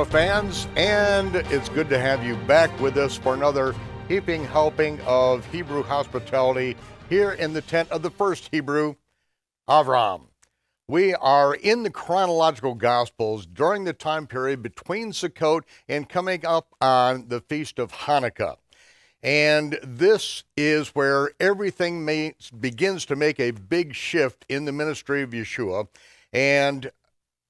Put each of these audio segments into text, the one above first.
Yeshua fans, and it's good to have you back with us for another heaping helping of Hebrew hospitality here in the tent of the first Hebrew, Avram. We are in the chronological Gospels during the time period between Sukkot and coming up on the Feast of Hanukkah. And this is where everything begins to make a big shift in the ministry of Yeshua. And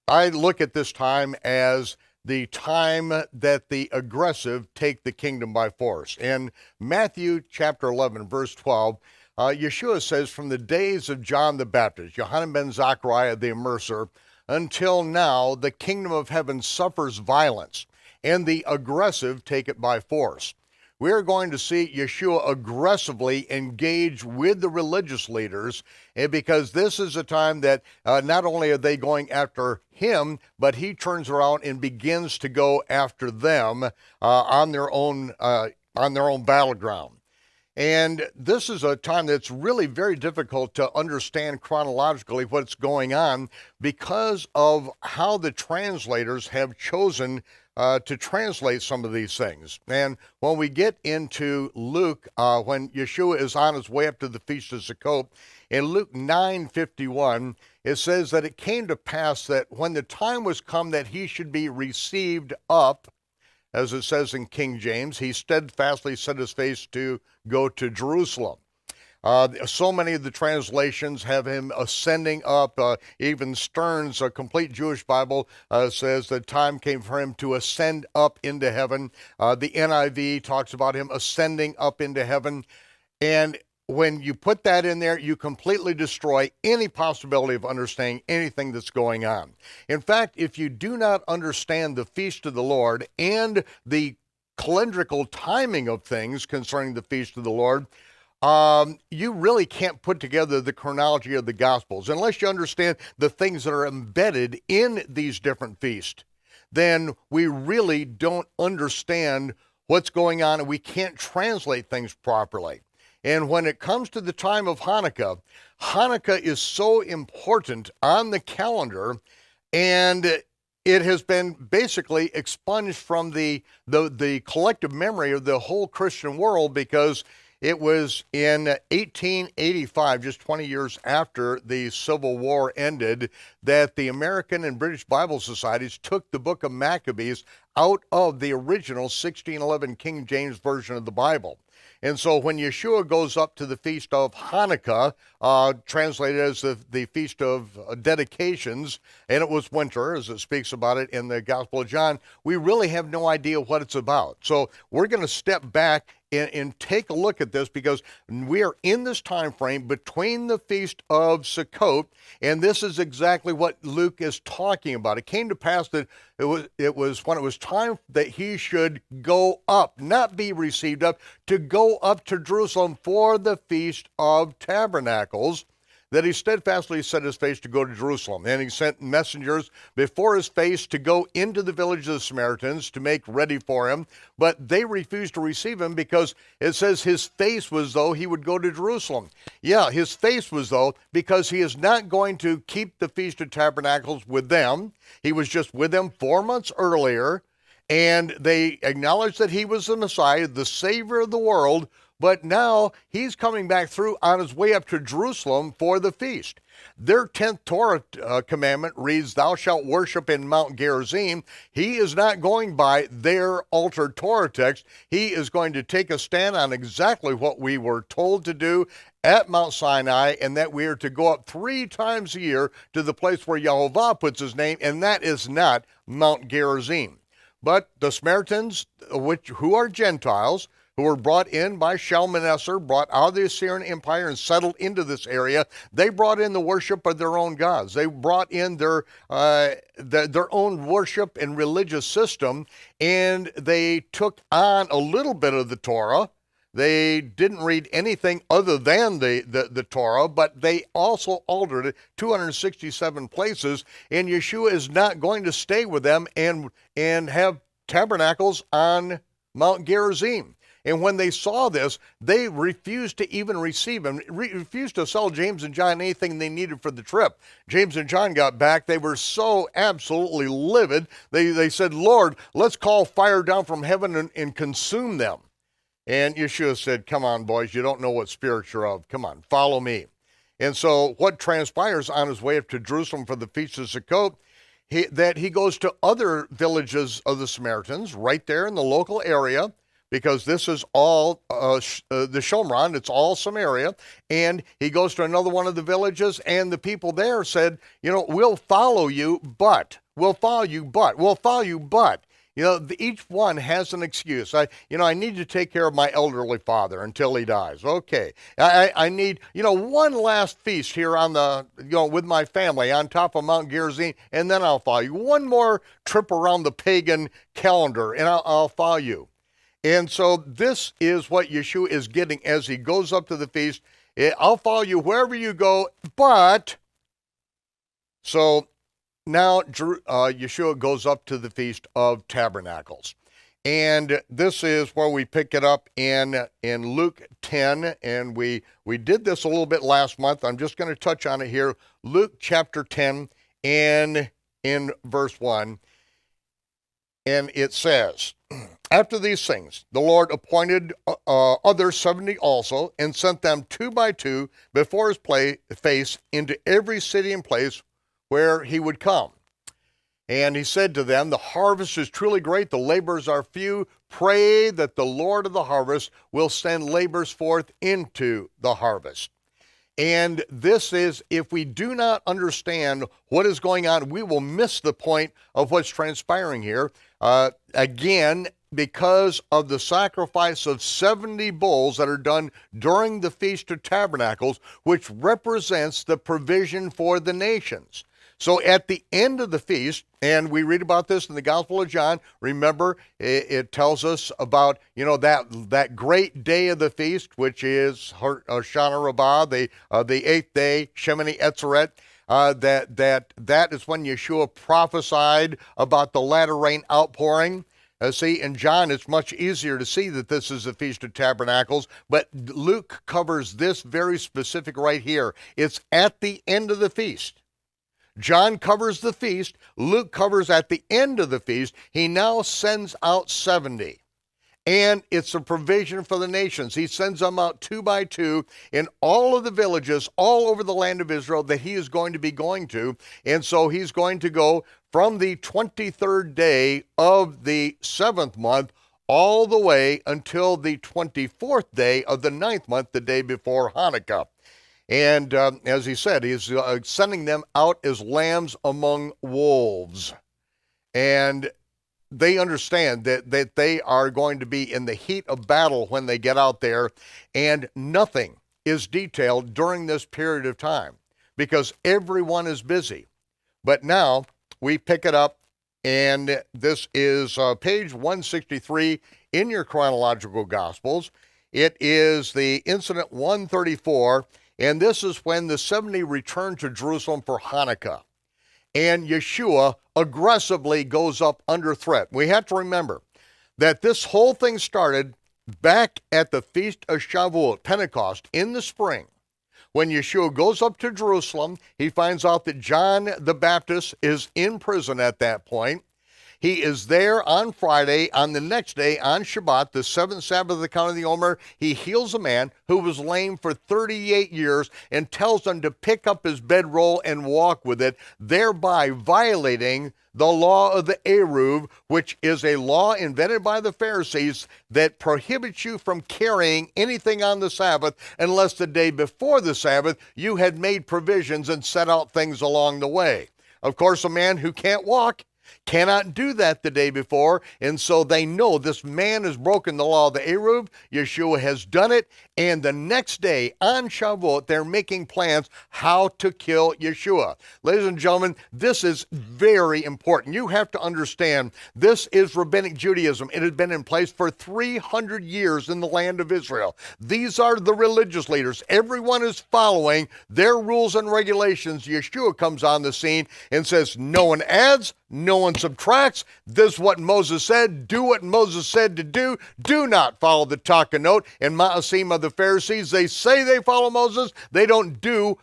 I look at this time as the time that the aggressive take the kingdom by force. In Matthew chapter 11, verse 12, Yeshua says, from the days of John the Baptist, Yohanan ben Zachariah the Immerser, until now, the kingdom of heaven suffers violence, and the aggressive take it by force. We're going to see Yeshua aggressively engage with the religious leaders, and because this is a time that not only are they going after him, but he turns around and begins to go after them on their own battleground. And this is a time that's really very difficult to understand chronologically what's going on because of how the translators have chosen to translate some of these things. And when we get into Luke, when Yeshua is on his way up to the Feast of Sukkot, in Luke 9:51, it says that it came to pass that when the time was come that he should be received up, as it says in King James, he steadfastly set his face to go to Jerusalem. So many of the translations have him ascending up. Even Stern's, a complete Jewish Bible, says the time came for him to ascend up into heaven. The NIV talks about him ascending up into heaven. And when you put that in there, you completely destroy any possibility of understanding anything that's going on. In fact, if you do not understand the Feast of the Lord and the calendrical timing of things concerning the Feast of the Lord, you really can't put together the chronology of the Gospels. Unless you understand the things that are embedded in these different feasts, then we really don't understand what's going on, and we can't translate things properly. And when it comes to the time of Hanukkah, Hanukkah is so important on the calendar, and it has been basically expunged from the collective memory of the whole Christian world, because it was in 1885, just 20 years after the Civil War ended, that the American and British Bible Societies took the book of Maccabees out of the original 1611 King James Version of the Bible. And so when Yeshua goes up to the Feast of Hanukkah, translated as the Feast of Dedications, and it was winter, as it speaks about it in the Gospel of John, we really have no idea what it's about. So we're going to step back and take a look at this, because we are in this time frame between the Feast of Sukkot, and this is exactly what Luke is talking about. It came to pass that it was when it was time that he should go up, not be received up, to go up to Jerusalem for the Feast of Tabernacles, that he steadfastly set his face to go to Jerusalem. And he sent messengers before his face to go into the village of the Samaritans to make ready for him, but they refused to receive him, because it says his face was though he would go to Jerusalem. Yeah, his face was though, because he is not going to keep the Feast of Tabernacles with them. He was just with them 4 months earlier, and they acknowledged that he was the Messiah, the Savior of the world, but now he's coming back through on his way up to Jerusalem for the feast. Their 10th Torah commandment reads, thou shalt worship in Mount Gerizim. He is not going by their altered Torah text. He is going to take a stand on exactly what we were told to do at Mount Sinai, and that we are to go up 3 times a year to the place where Yehovah puts his name, and that is not Mount Gerizim. But the Samaritans, who are Gentiles, who were brought in by Shalmaneser, brought out of the Assyrian Empire and settled into this area, they brought in the worship of their own gods. They brought in their own worship and religious system, and they took on a little bit of the Torah. They didn't read anything other than the Torah, but they also altered it 267 places, and Yeshua is not going to stay with them and have tabernacles on Mount Gerizim. And when they saw this, they refused to even receive him, refused to sell James and John anything they needed for the trip. James and John got back. They were so absolutely livid. They said, Lord, let's call fire down from heaven and consume them. And Yeshua said, come on, boys, you don't know what spirit you're of. Come on, follow me. And so what transpires on his way up to Jerusalem for the Feast of Sukkot, that he goes to other villages of the Samaritans right there in the local area, because this is all the Shomron, it's all Samaria, and he goes to another one of the villages, and the people there said, we'll follow you, but. Each one has an excuse. I need to take care of my elderly father until he dies. Okay. I need, one last feast here on with my family on top of Mount Gerizim, and then I'll follow you. One more trip around the pagan calendar, and I'll follow you. And so this is what Yeshua is getting as he goes up to the feast. I'll follow you wherever you go, but, so now Yeshua goes up to the Feast of Tabernacles. And this is where we pick it up in Luke 10, and we did this a little bit last month. I'm just going to touch on it here. Luke chapter 10 and in verse 1, and it says, after these things, the Lord appointed other 70 also, and sent them 2 by 2 before his face into every city and place where he would come. And he said to them, the harvest is truly great, the laborers are few. Pray that the Lord of the harvest will send laborers forth into the harvest. And this is, if we do not understand what is going on, we will miss the point of what's transpiring here. Again, because of the sacrifice of 70 bulls that are done during the Feast of Tabernacles, which represents the provision for the nations. So at the end of the feast, and we read about this in the Gospel of John, remember, it tells us about, that great day of the feast, which is Hoshana Rabbah, the 8th day, Shemini Atzeret, that is when Yeshua prophesied about the latter rain outpouring. See, in John, it's much easier to see that this is the Feast of Tabernacles, but Luke covers this very specific right here. It's at the end of the feast. John covers the feast. Luke covers at the end of the feast. He now sends out 70. And it's a provision for the nations. He sends them out 2 by 2 in all of the villages all over the land of Israel that he is going to be going to. And so he's going to go from the 23rd day of the 7th month all the way until the 24th day of the 9th month, the day before Hanukkah. And as he said, he's sending them out as lambs among wolves. And they understand that they are going to be in the heat of battle when they get out there, and nothing is detailed during this period of time because everyone is busy. But now we pick it up, and this is page 163 in your chronological Gospels. It is the incident 134, and this is when the 70 return to Jerusalem for Hanukkah. And Yeshua aggressively goes up under threat. We have to remember that this whole thing started back at the Feast of Shavuot, Pentecost, in the spring. When Yeshua goes up to Jerusalem, he finds out that John the Baptist is in prison at that point. He is there on Friday. On the next day, on Shabbat, the 7th Sabbath of the count of the Omer, he heals a man who was lame for 38 years and tells him to pick up his bedroll and walk with it, thereby violating the law of the Eruv, which is a law invented by the Pharisees that prohibits you from carrying anything on the Sabbath unless the day before the Sabbath you had made provisions and set out things along the way. Of course, a man who can't walk cannot do that the day before, and so they know this man has broken the law of the Eruv. Yeshua has done it, and the next day on Shavuot, they're making plans how to kill Yeshua. Ladies and gentlemen, this is very important. You have to understand, this is Rabbinic Judaism. It has been in place for 300 years in the land of Israel. These are the religious leaders. Everyone is following their rules and regulations. Yeshua comes on the scene and says, no one adds, No one subtracts. This is what Moses said. Do what Moses said to do. Do not follow the Takanot and Ma'asim of the Pharisees. They say they follow Moses. They don't do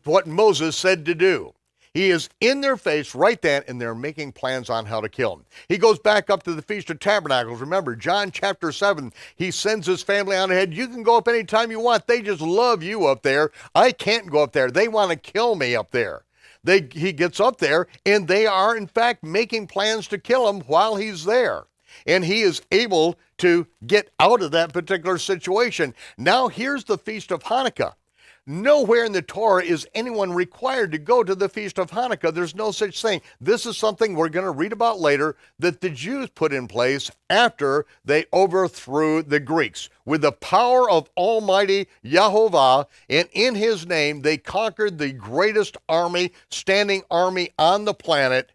what Moses said to do. He is in their face right then, and they're making plans on how to kill him. He goes back up to the Feast of Tabernacles. Remember, John chapter 7, he sends his family on ahead. You can go up anytime you want. They just love you up there. I can't go up there. They want to kill me up there. He gets up there, and they are, in fact, making plans to kill him while he's there. And he is able to get out of that particular situation. Now, here's the Feast of Hanukkah. Nowhere in the Torah is anyone required to go to the Feast of Hanukkah. There's no such thing. This is something we're going to read about later that the Jews put in place after they overthrew the Greeks. With the power of Almighty Yehovah, and in his name, they conquered the greatest standing army on the planet,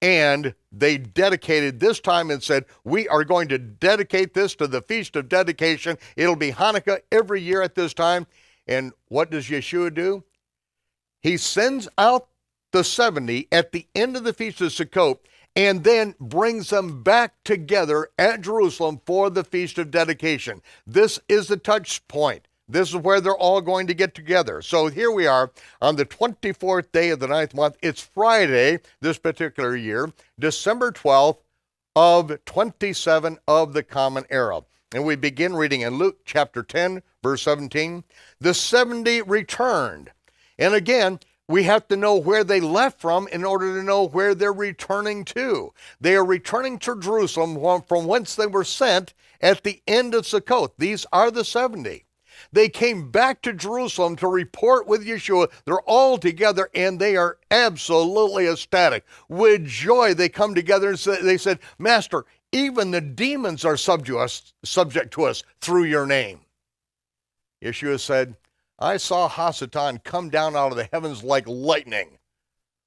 and they dedicated this time and said, we are going to dedicate this to the Feast of Dedication. It'll be Hanukkah every year at this time. And what does Yeshua do? He sends out the 70 at the end of the Feast of Sukkot and then brings them back together at Jerusalem for the Feast of Dedication. This is the touch point. This is where they're all going to get together. So here we are on the 24th day of the 9th month. It's Friday this particular year, December 12th of 27 of the Common Era. And we begin reading in Luke chapter 10, verse 17. The 70 returned. And again, we have to know where they left from in order to know where they're returning to. They are returning to Jerusalem from whence they were sent at the end of Sukkot. These are the 70. They came back to Jerusalem to report with Yeshua. They're all together and they are absolutely ecstatic. With joy, they come together and they said, Master, even the demons are subject to us through your name. Yeshua said, I saw Hasatan come down out of the heavens like lightning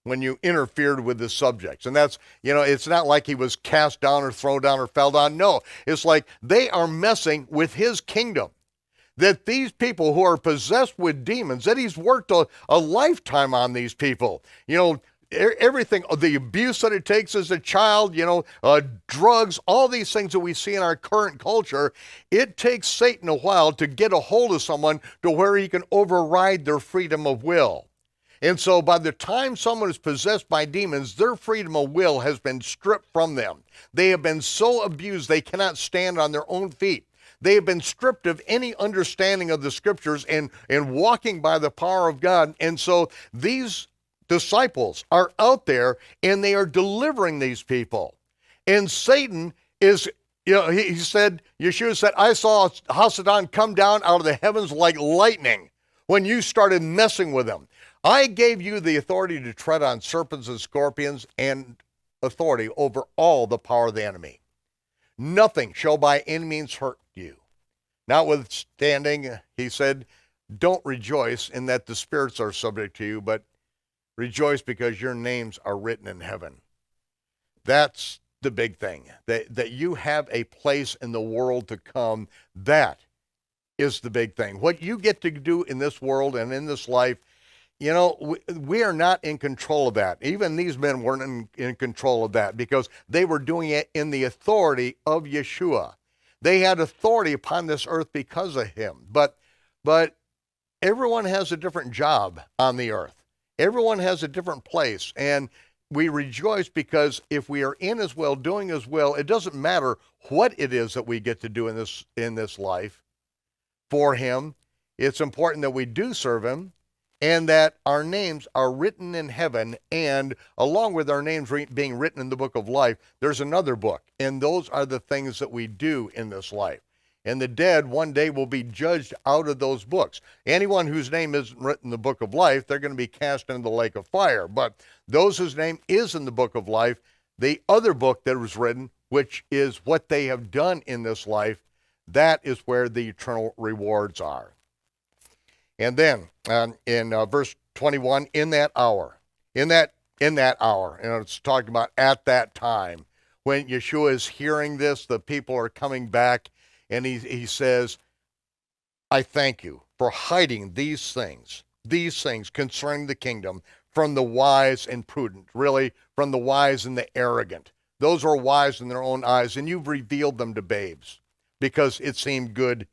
when you interfered with the subjects. And that's, it's not like he was cast down or thrown down or fell down. No, it's like they are messing with his kingdom. That these people who are possessed with demons, that he's worked a lifetime on these people. Everything, the abuse that it takes as a child, drugs, all these things that we see in our current culture, it takes Satan a while to get a hold of someone to where he can override their freedom of will. And so by the time someone is possessed by demons, their freedom of will has been stripped from them. They have been so abused they cannot stand on their own feet. They have been stripped of any understanding of the scriptures and walking by the power of God. And so these disciples are out there and they are delivering these people. And Satan is, Yeshua said, I saw Hasatan come down out of the heavens like lightning when you started messing with him. I gave you the authority to tread on serpents and scorpions and authority over all the power of the enemy. Nothing shall by any means hurt you. Notwithstanding, he said, don't rejoice in that the spirits are subject to you, but rejoice because your names are written in heaven. That's the big thing, that you have a place in the world to come. That is the big thing. What you get to do in this world and in this life, we are not in control of that. Even these men weren't in control of that because they were doing it in the authority of Yeshua. They had authority upon this earth because of him. But everyone has a different job on the earth. Everyone has a different place, and we rejoice because if we are in his will, doing his will, it doesn't matter what it is that we get to do in this life for him. It's important that we do serve him and that our names are written in heaven, and along with our names being written in the book of life, there's another book, and those are the things that we do in this life. And the dead one day will be judged out of those books. Anyone whose name isn't written in the book of life, they're going to be cast into the lake of fire. But those whose name is in the book of life, the other book that was written, which is what they have done in this life, that is where the eternal rewards are. And then in verse 21, in that hour, it's talking about at that time, when Yeshua is hearing this, the people are coming back, and he says, I thank you for hiding these things concerning the kingdom from the wise and prudent, really from the wise and the arrogant. Those are wise in their own eyes, and you've revealed them to babes because it seemed good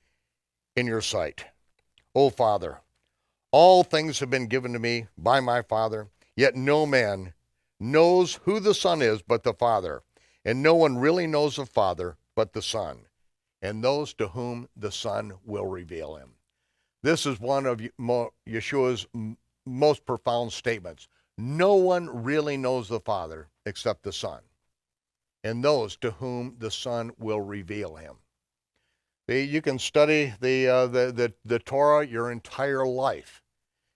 in your sight. O Father, all things have been given to me by my Father, yet no man knows who the Son is but the Father, and no one really knows the Father but the Son, and those to whom the Son will reveal him. This is one of Yeshua's most profound statements. No one really knows the Father except the Son, and those to whom the Son will reveal him. You can study the Torah your entire life,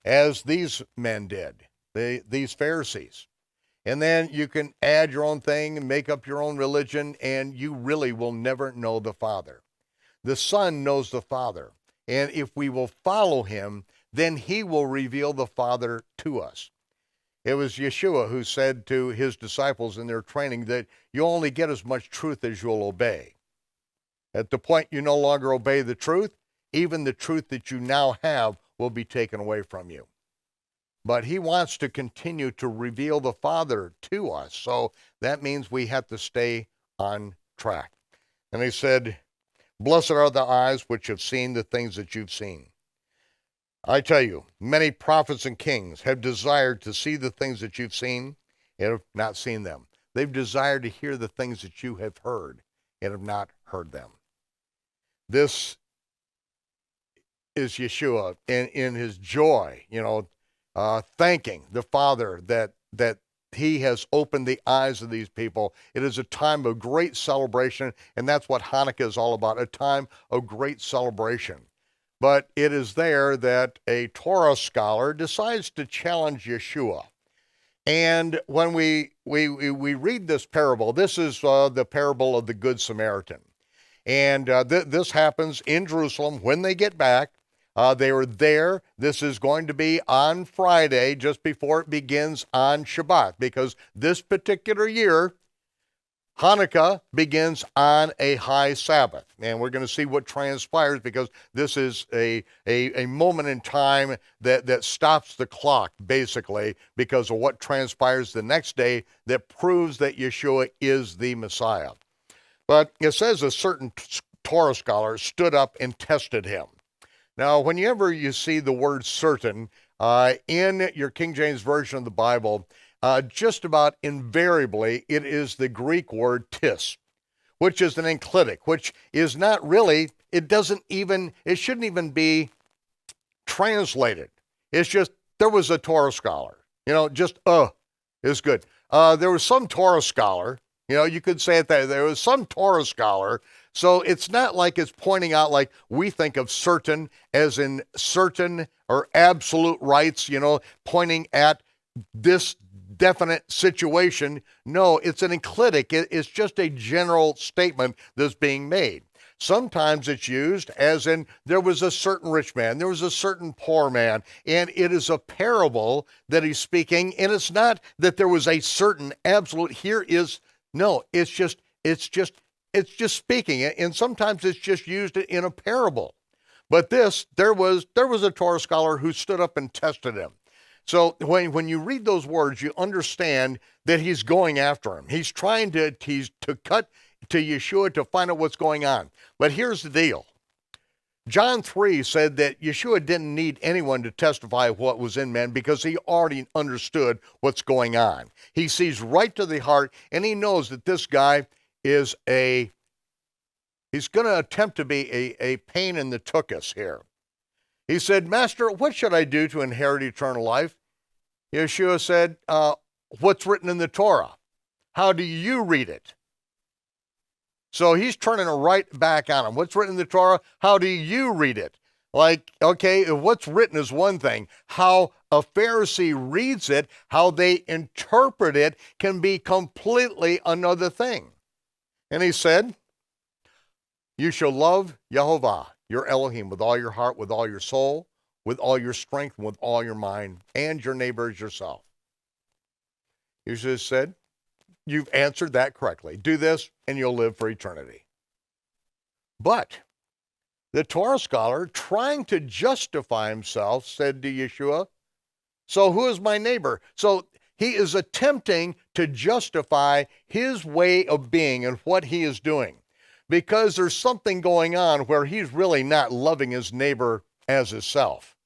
as these men did, these Pharisees. And then you can add your own thing and make up your own religion, and you really will never know the Father. The Son knows the Father, and if we will follow him, then he will reveal the Father to us. It was Yeshua who said to his disciples in their training that you'll only get as much truth as you'll obey. At the point you no longer obey the truth, even the truth that you now have will be taken away from you. But he wants to continue to reveal the Father to us, so that means we have to stay on track. And he said, blessed are the eyes which have seen the things that you've seen. I tell you, many prophets and kings have desired to see the things that you've seen and have not seen them. They've desired to hear the things that you have heard and have not heard them. This is Yeshua in his joy, thanking the Father that he has opened the eyes of these people. It is a time of great celebration, and that's what Hanukkah is all about, a time of great celebration. But it is there that a Torah scholar decides to challenge Yeshua. And when we read this parable, this is the parable of the Good Samaritan. And this happens in Jerusalem when they get back. They were there. This is going to be on Friday, just before it begins on Shabbat, because this particular year, Hanukkah begins on a high Sabbath. And we're going to see what transpires, because this is a moment in time that stops the clock, basically, because of what transpires the next day that proves that Yeshua is the Messiah. But it says a certain Torah scholar stood up and tested him. Now, whenever you see the word certain in your King James Version of the Bible, just about invariably it is the Greek word tis, which is an enclitic, which is not really, it shouldn't even be translated. It's just, there was a Torah scholar, is good. There was some Torah scholar, you could say it there was some Torah scholar. So it's not like it's pointing out like we think of certain as in certain or absolute rights, pointing at this definite situation. No, it's an enclitic. It's just a general statement that's being made. Sometimes it's used as in there was a certain rich man, there was a certain poor man, and it is a parable that he's speaking, and it's not that there was a certain absolute, it's just speaking, and sometimes it's just used in a parable. But there was a Torah scholar who stood up and tested him. So when you read those words, you understand that he's going after him. He's trying to cut to Yeshua to find out what's going on. But here's the deal. John 3 said that Yeshua didn't need anyone to testify what was in men because he already understood what's going on. He sees right to the heart, and he knows that this guy is he's going to attempt to be a pain in the tuchus here. He said, Master, what should I do to inherit eternal life? Yeshua said, what's written in the Torah? How do you read it? So he's turning it right back on him. What's written in the Torah? How do you read it? Like, okay, what's written is one thing. How a Pharisee reads it, how they interpret it, can be completely another thing. And he said, you shall love Yehovah, your Elohim, with all your heart, with all your soul, with all your strength, and with all your mind, and your neighbor as yourself. Yeshua said, you've answered that correctly. Do this, and you'll live for eternity. But the Torah scholar, trying to justify himself, said to Yeshua, So who is my neighbor? So he is attempting to justify his way of being and what he is doing, because there's something going on where he's really not loving his neighbor as himself.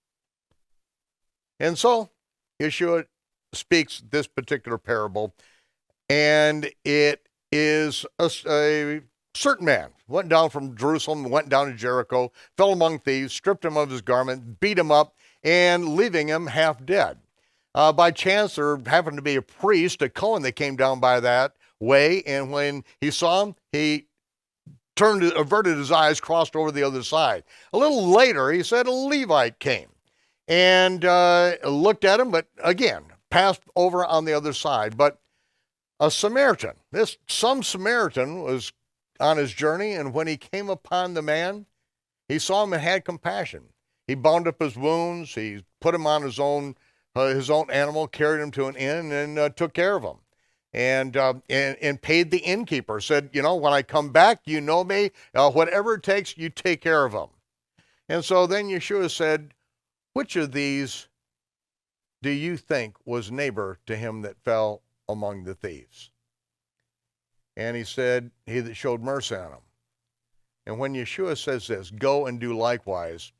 And so Yeshua speaks this particular parable, and it is a certain man went down from Jerusalem, went down to Jericho, fell among thieves, stripped him of his garment, beat him up, and leaving him half dead. By chance, there happened to be a priest, a Cohen, that came down by that way, and when he saw him, he averted his eyes, crossed over the other side. A little later, he said a Levite came and looked at him, but again, passed over on the other side. But a Samaritan, some Samaritan was on his journey, and when he came upon the man, he saw him and had compassion. He bound up his wounds, he put him on his own animal, carried him to an inn, and took care of him. And paid the innkeeper, said, when I come back, you know me, whatever it takes, you take care of him. And so then Yeshua said, which of these do you think was neighbor to him that fell among the thieves? And he said, he that showed mercy on him. And when Yeshua says this, go and do likewise,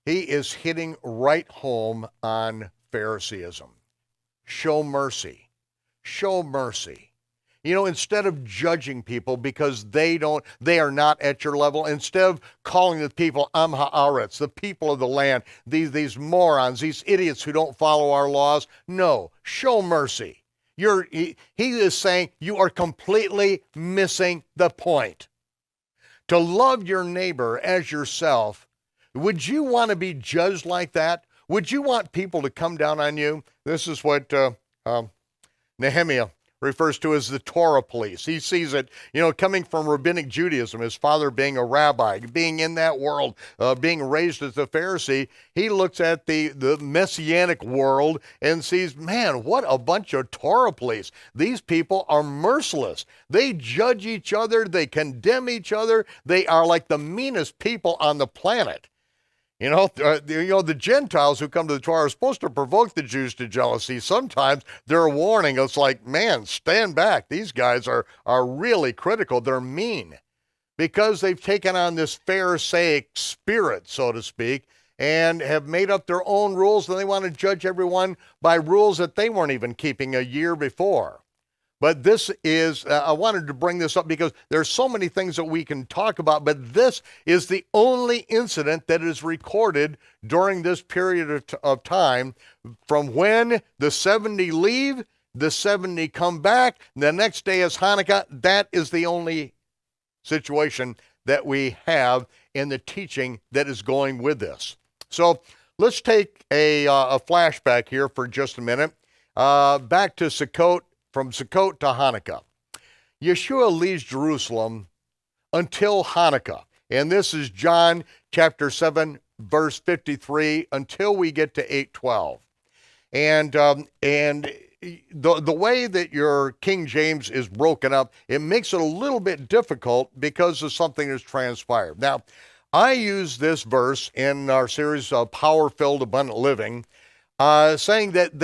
he is hitting right home on Phariseeism. Show mercy. Show mercy. Instead of judging people because they are not at your level, instead of calling the people Am Haaretz, the people of the land, these morons, these idiots who don't follow our laws, no, show mercy. He is saying you are completely missing the point. To love your neighbor as yourself, would you want to be judged like that? Would you want people to come down on you? This is what Nehemiah refers to as the Torah police. He sees it, coming from rabbinic Judaism, his father being a rabbi, being in that world, being raised as a Pharisee. He looks at the messianic world and sees, man, what a bunch of Torah police. These people are merciless. They judge each other. They condemn each other. They are like the meanest people on the planet. The Gentiles who come to the Torah are supposed to provoke the Jews to jealousy. Sometimes they're warning us like, man, stand back. These guys are really critical. They're mean because they've taken on this Pharisaic spirit, so to speak, and have made up their own rules, and they want to judge everyone by rules that they weren't even keeping a year before. But this is, I wanted to bring this up because there's so many things that we can talk about, but this is the only incident that is recorded during this period of time from when the 70 leave, the 70 come back, the next day is Hanukkah. That is the only situation that we have in the teaching that is going with this. So let's take a flashback here for just a minute, back to Sukkot. From Sukkot to Hanukkah. Yeshua leaves Jerusalem until Hanukkah. And this is John chapter 7, verse 53, until we get to 8:12. And the way that your King James is broken up, it makes it a little bit difficult because of something that's transpired. Now, I use this verse in our series of Power-Filled Abundant Living, saying that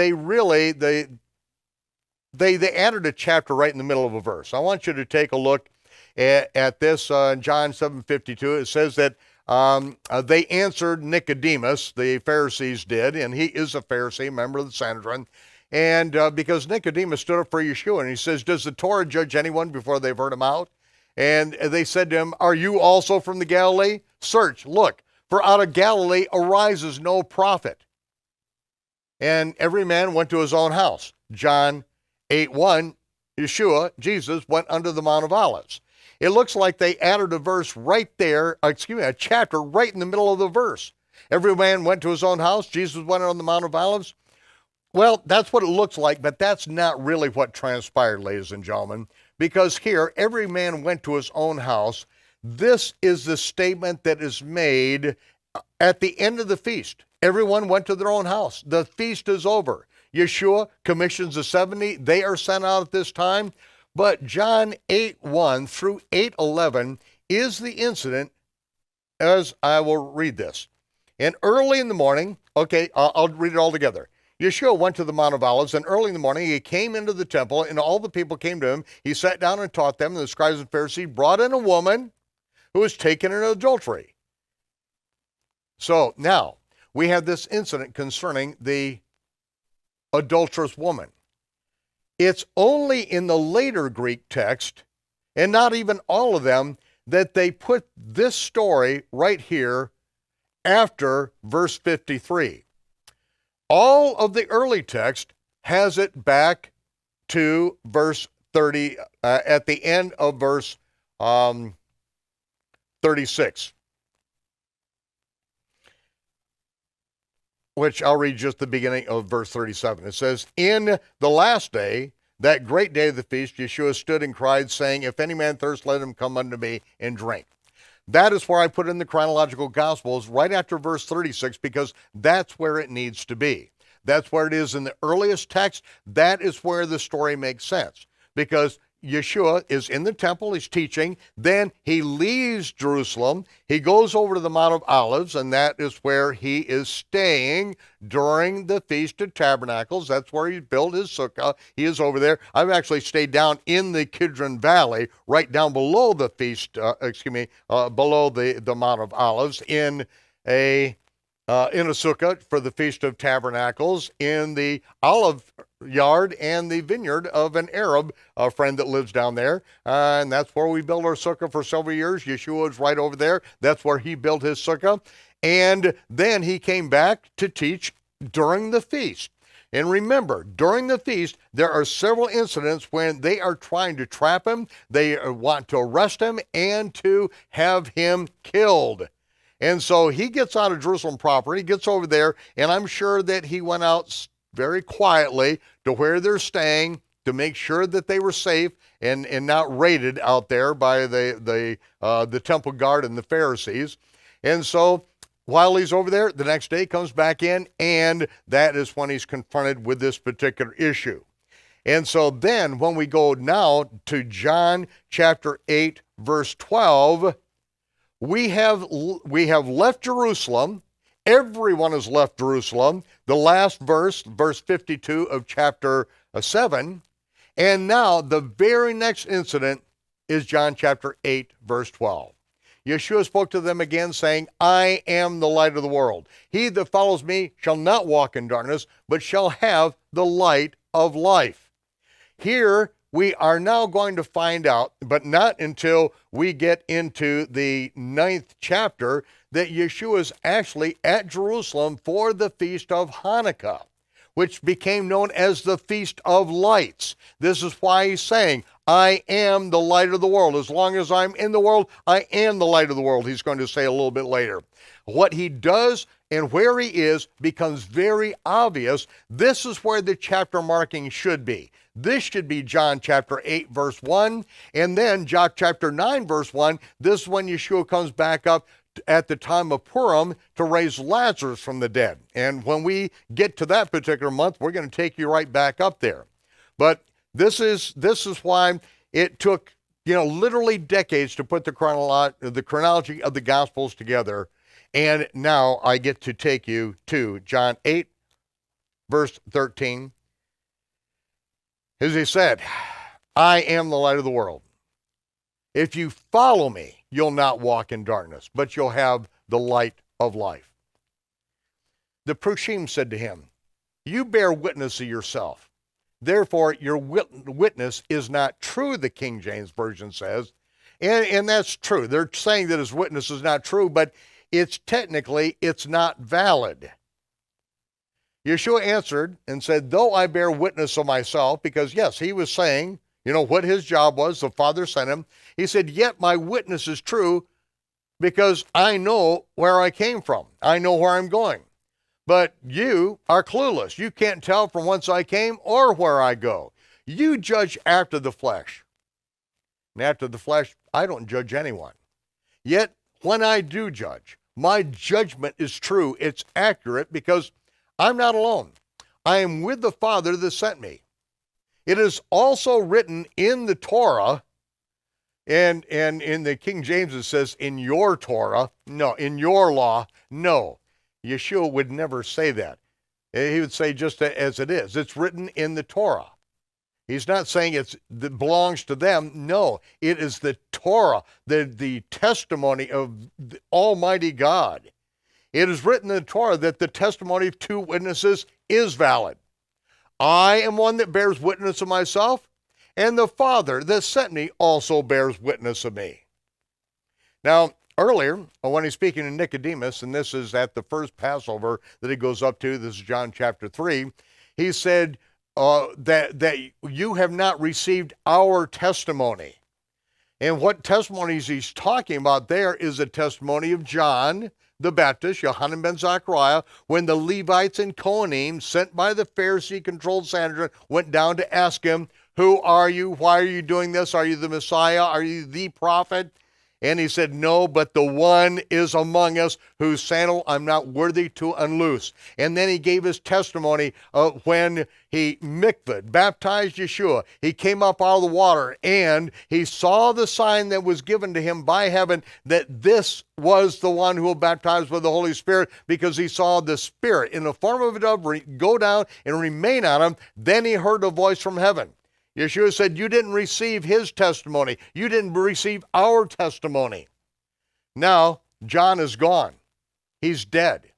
they added a chapter right in the middle of a verse. I want you to take a look at this in John 7:52. It says that they answered Nicodemus, the Pharisees did, and he is a Pharisee, member of the Sanhedrin, and because Nicodemus stood up for Yeshua, and he says, does the Torah judge anyone before they've heard him out? And they said to him, are you also from the Galilee? Search, look, for out of Galilee arises no prophet. And every man went to his own house. John 8:1, Yeshua, Jesus, went under the Mount of Olives. It looks like they added a verse right there, a chapter right in the middle of the verse. Every man went to his own house. Jesus went on the Mount of Olives. Well, that's what it looks like, but that's not really what transpired, ladies and gentlemen, because here, every man went to his own house. This is the statement that is made at the end of the feast. Everyone went to their own house. The feast is over. Yeshua commissions the 70. They are sent out at this time. But John 8:1 through 8:11 is the incident, as I will read this. And early in the morning, okay, I'll read it all together. Yeshua went to the Mount of Olives, and early in the morning he came into the temple, and all the people came to him. He sat down and taught them, and the scribes and Pharisees brought in a woman who was taken in adultery. So now, we have this incident concerning the adulterous woman. It's only in the later Greek text, and not even all of them, that they put this story right here after verse 53. All of the early text has it back to verse 30, at the end of verse 36. Which I'll read just the beginning of verse 37. It says, in the last day, that great day of the feast, Yeshua stood and cried, saying, if any man thirst, let him come unto me and drink. That is where I put in the chronological gospels right after verse 36, because that's where it needs to be. That's where it is in the earliest text. That is where the story makes sense, because Yeshua is in the temple, he's teaching, then he leaves Jerusalem, he goes over to the Mount of Olives, and that is where he is staying during the Feast of Tabernacles. That's where he built his sukkah. He is over there. I've actually stayed down in the Kidron Valley, right down below the below the Mount of Olives, in a sukkah for the Feast of Tabernacles, in the olive yard and the vineyard of an Arab friend that lives down there. And that's where we built our sukkah for several years. Yeshua is right over there. That's where he built his sukkah. And then he came back to teach during the feast. And remember, during the feast, there are several incidents when they are trying to trap him, they want to arrest him, and to have him killed. And so he gets out of Jerusalem proper, he gets over there, and I'm sure that he went out very quietly to where they're staying to make sure that they were safe and not raided out there by the temple guard and the Pharisees. And so while he's over there, the next day comes back in, and that is when he's confronted with this particular issue. And so then when we go now to John chapter 8, verse 12, we have left Jerusalem. Everyone has left Jerusalem. The last verse, verse 52 of chapter 7. And now the very next incident is John chapter 8, verse 12. Yeshua spoke to them again, saying, I am the light of the world. He that follows me shall not walk in darkness, but shall have the light of life. Here we are now going to find out, but not until we get into the 9th chapter, that Yeshua is actually at Jerusalem for the Feast of Hanukkah, which became known as the Feast of Lights. This is why he's saying, I am the light of the world. As long as I'm in the world, I am the light of the world, he's going to say a little bit later. What he does and where he is becomes very obvious. This is where the chapter marking should be. This should be John chapter 8, verse 1, and then John chapter 9, verse 1. This is when Yeshua comes back up at the time of Purim to raise Lazarus from the dead. And when we get to that particular month, we're going to take you right back up there. But this is why it took, literally decades to put the chronology of the Gospels together. And now I get to take you to John 8, verse 13. As he said, I am the light of the world. If you follow me, you'll not walk in darkness, but you'll have the light of life. The Prushim said to him, you bear witness of yourself. Therefore, your witness is not true, the King James Version says. And that's true. They're saying that his witness is not true, but it's not valid. Yeshua answered and said, though I bear witness of myself, because yes, he was saying, what his job was, the Father sent him. He said, yet my witness is true because I know where I came from. I know where I'm going. But you are clueless. You can't tell from whence I came or where I go. You judge after the flesh. And after the flesh, I don't judge anyone. Yet when I do judge, my judgment is true. It's accurate because I'm not alone. I am with the Father that sent me. It is also written in the Torah, and in the King James it says, in your Torah, no, in your law, no. Yeshua would never say that. He would say just as it is. It's written in the Torah. He's not saying it belongs to them. No, it is the Torah, the testimony of the Almighty God. It is written in the Torah that the testimony of two witnesses is valid. I am one that bears witness of myself, and the Father that sent me also bears witness of me. Now, earlier, when he's speaking to Nicodemus, and this is at the first Passover that he goes up to, this is John chapter 3, he said that you have not received our testimony. And what testimonies he's talking about there is a testimony of John the Baptist, Yohanan ben Zechariah, when the Levites and Kohanim, sent by the Pharisee-controlled Sanhedrin, went down to ask him, who are you? Why are you doing this? Are you the Messiah? Are you the prophet? And he said, no, but the one is among us whose sandal I'm not worthy to unloose. And then he gave his testimony when he mikvahed, baptized Yeshua. He came up out of the water and he saw the sign that was given to him by heaven that this was the one who will baptize with the Holy Spirit, because he saw the Spirit in the form of a dove go down and remain on him. Then he heard a voice from heaven. Yeshua said, you didn't receive his testimony. You didn't receive our testimony. Now, John is gone. He's dead.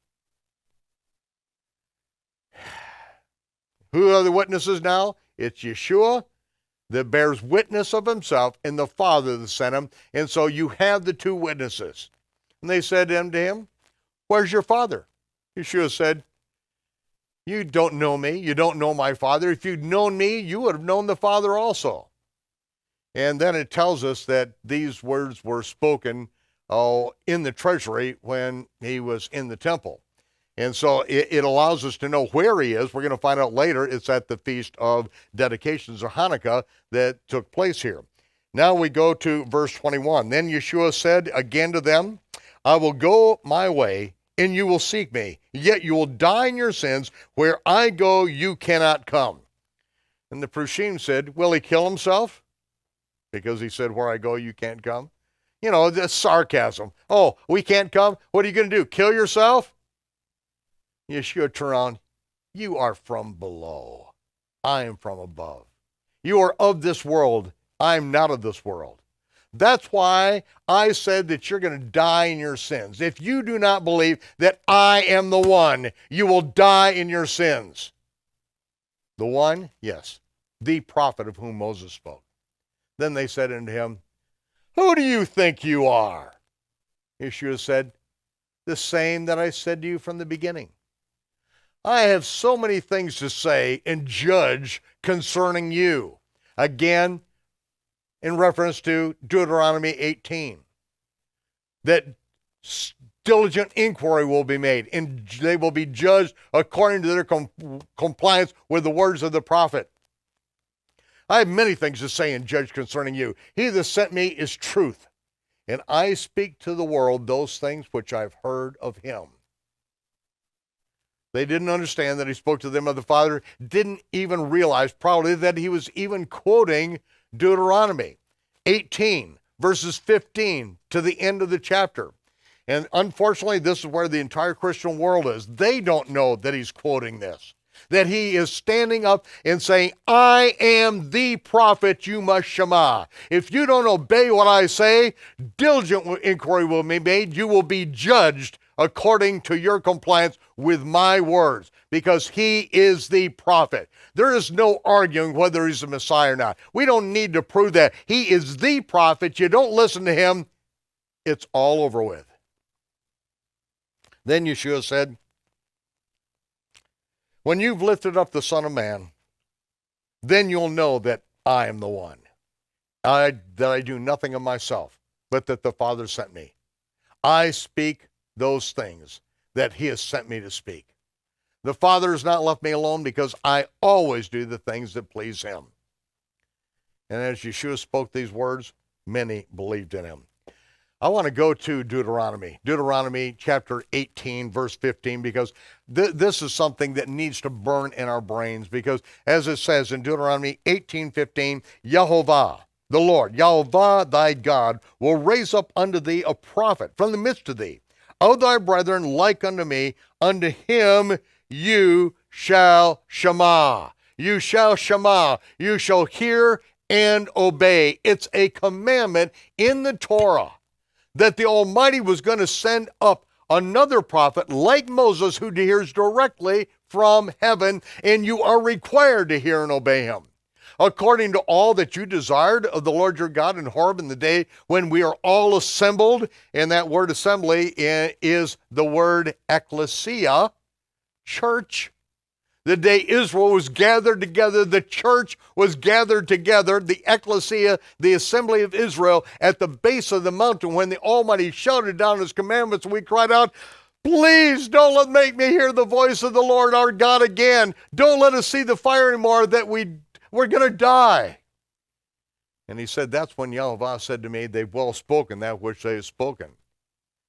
Who are the witnesses now? It's Yeshua that bears witness of himself and the Father that sent him. And so you have the two witnesses. And they said to him, where's your Father? Yeshua said, you don't know me. You don't know my Father. If you'd known me, you would have known the Father also. And then it tells us that these words were spoken in the treasury when he was in the temple. And so it allows us to know where he is. We're going to find out later. It's at the Feast of Dedications or Hanukkah that took place here. Now we go to verse 21. Then Yeshua said again to them, I will go my way, and you will seek me, yet you will die in your sins. Where I go, you cannot come. And the Prushim said, will he kill himself? Because he said, where I go, you can't come. You know, the sarcasm. Oh, we can't come? What are you going to do, kill yourself? Yeshua turned around, you are from below. I am from above. You are of this world. I am not of this world. That's why I said that you're going to die in your sins. If you do not believe that I am the one, you will die in your sins. The one? Yes, the prophet of whom Moses spoke. Then they said unto him, who do you think you are? Yeshua said, the same that I said to you from the beginning. I have so many things to say and judge concerning you. Again, in reference to Deuteronomy 18, that diligent inquiry will be made, and they will be judged according to their compliance with the words of the prophet. I have many things to say and judge concerning you. He that sent me is truth, and I speak to the world those things which I've heard of him. They didn't understand that he spoke to them of the Father, didn't even realize probably that he was even quoting Deuteronomy 18, verses 15 to the end of the chapter. And unfortunately, this is where the entire Christian world is. They don't know that he's quoting this, that he is standing up and saying, I am the prophet, you must shema. If you don't obey what I say, diligent inquiry will be made. You will be judged according to your compliance with my words, because he is the prophet. There is no arguing whether he's the Messiah or not. We don't need to prove that. He is the prophet. You don't listen to him, it's all over with. Then Yeshua said, when you've lifted up the Son of Man, then you'll know that I am the one. That I do nothing of myself, but that the Father sent me. I speak those things that he has sent me to speak. The Father has not left me alone, because I always do the things that please him. And as Yeshua spoke these words, many believed in him. I want to go to Deuteronomy chapter 18, verse 15, because this is something that needs to burn in our brains, because as it says in Deuteronomy 18:15, Yehovah, the Lord, Yehovah thy God, will raise up unto thee a prophet from the midst of thee, of thy brethren like unto me, unto him you shall shema. You shall shema. You shall hear and obey. It's a commandment in the Torah that the Almighty was going to send up another prophet like Moses who hears directly from heaven, and you are required to hear and obey him. According to all that you desired of the Lord your God in Horeb in the day when we are all assembled, and that word assembly is the word ecclesia, church. The day Israel was gathered together, the church was gathered together, the ecclesia, the assembly of Israel, at the base of the mountain when the Almighty shouted down his commandments, we cried out, please don't make me hear the voice of the Lord our God again. Don't let us see the fire anymore, that we're going to die. And he said, that's when Yahweh said to me, they've well spoken that which they have spoken.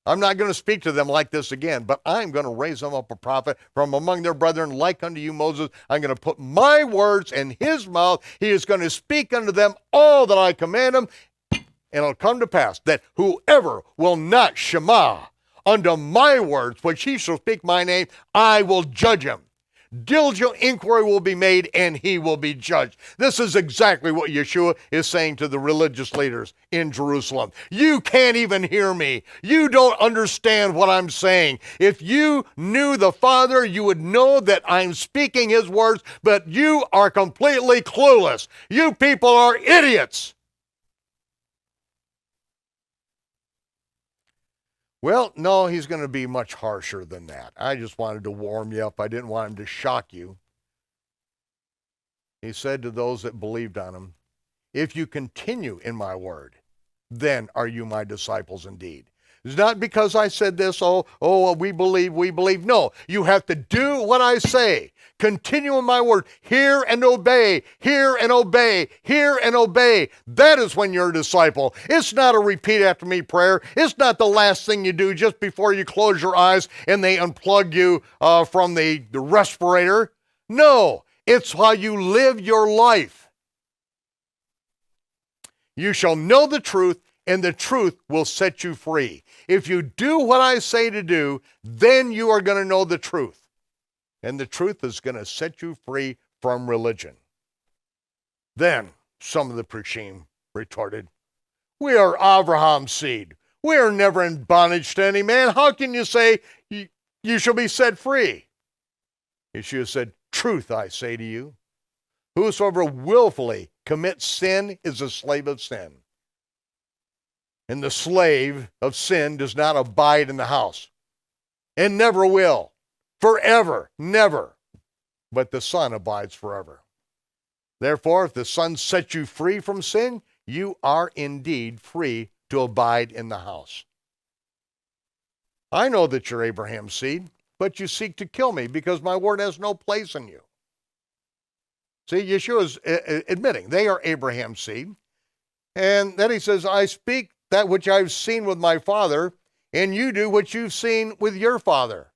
I'm not going to speak to them like this again, but I'm going to raise them up a prophet from among their brethren, like unto you, Moses. I'm going to put my words in his mouth. He is going to speak unto them all that I command him. And it'll come to pass that whoever will not shema unto my words, which he shall speak my name, I will judge him. Diligent inquiry will be made, and he will be judged. This is exactly what Yeshua is saying to the religious leaders in Jerusalem. You can't even hear me. You don't understand what I'm saying. If you knew the Father, you would know that I'm speaking his words, but you are completely clueless. You people are idiots. Well, no, he's going to be much harsher than that. I just wanted to warm you up. I didn't want him to shock you. He said to those that believed on him, if you continue in my word, then are you my disciples indeed. It's not because I said this, we believe. No, you have to do what I say. Continue in my word. Hear and obey. Hear and obey. Hear and obey. That is when you're a disciple. It's not a repeat after me prayer. It's not the last thing you do just before you close your eyes and they unplug you from the respirator. No, it's how you live your life. You shall know the truth, and the truth will set you free. If you do what I say to do, then you are going to know the truth. And the truth is going to set you free from religion. Then some of the Prishim retorted, we are Abraham's seed. We are never in bondage to any man. How can you say you shall be set free? Yeshua said, truth I say to you, whosoever willfully commits sin is a slave of sin. And the slave of sin does not abide in the house, and never will, forever, never. But the Son abides forever. Therefore, if the Son sets you free from sin, you are indeed free to abide in the house. I know that you're Abraham's seed, but you seek to kill me because my word has no place in you. See, Yeshua is admitting they are Abraham's seed. And then he says, I speak that which I've seen with my father, and you do what you've seen with your father.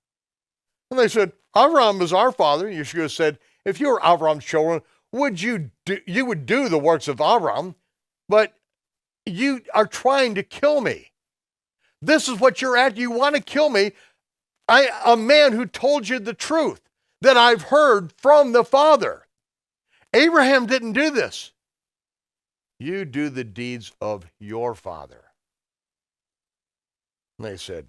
And they said, Abraham is our father. Yeshua said, if you were Abraham's children, you would do the works of Abraham, but you are trying to kill me. This is what you're at. You want to kill me. A man who told you the truth that I've heard from the Father. Abraham didn't do this. You do the deeds of your father. And they said,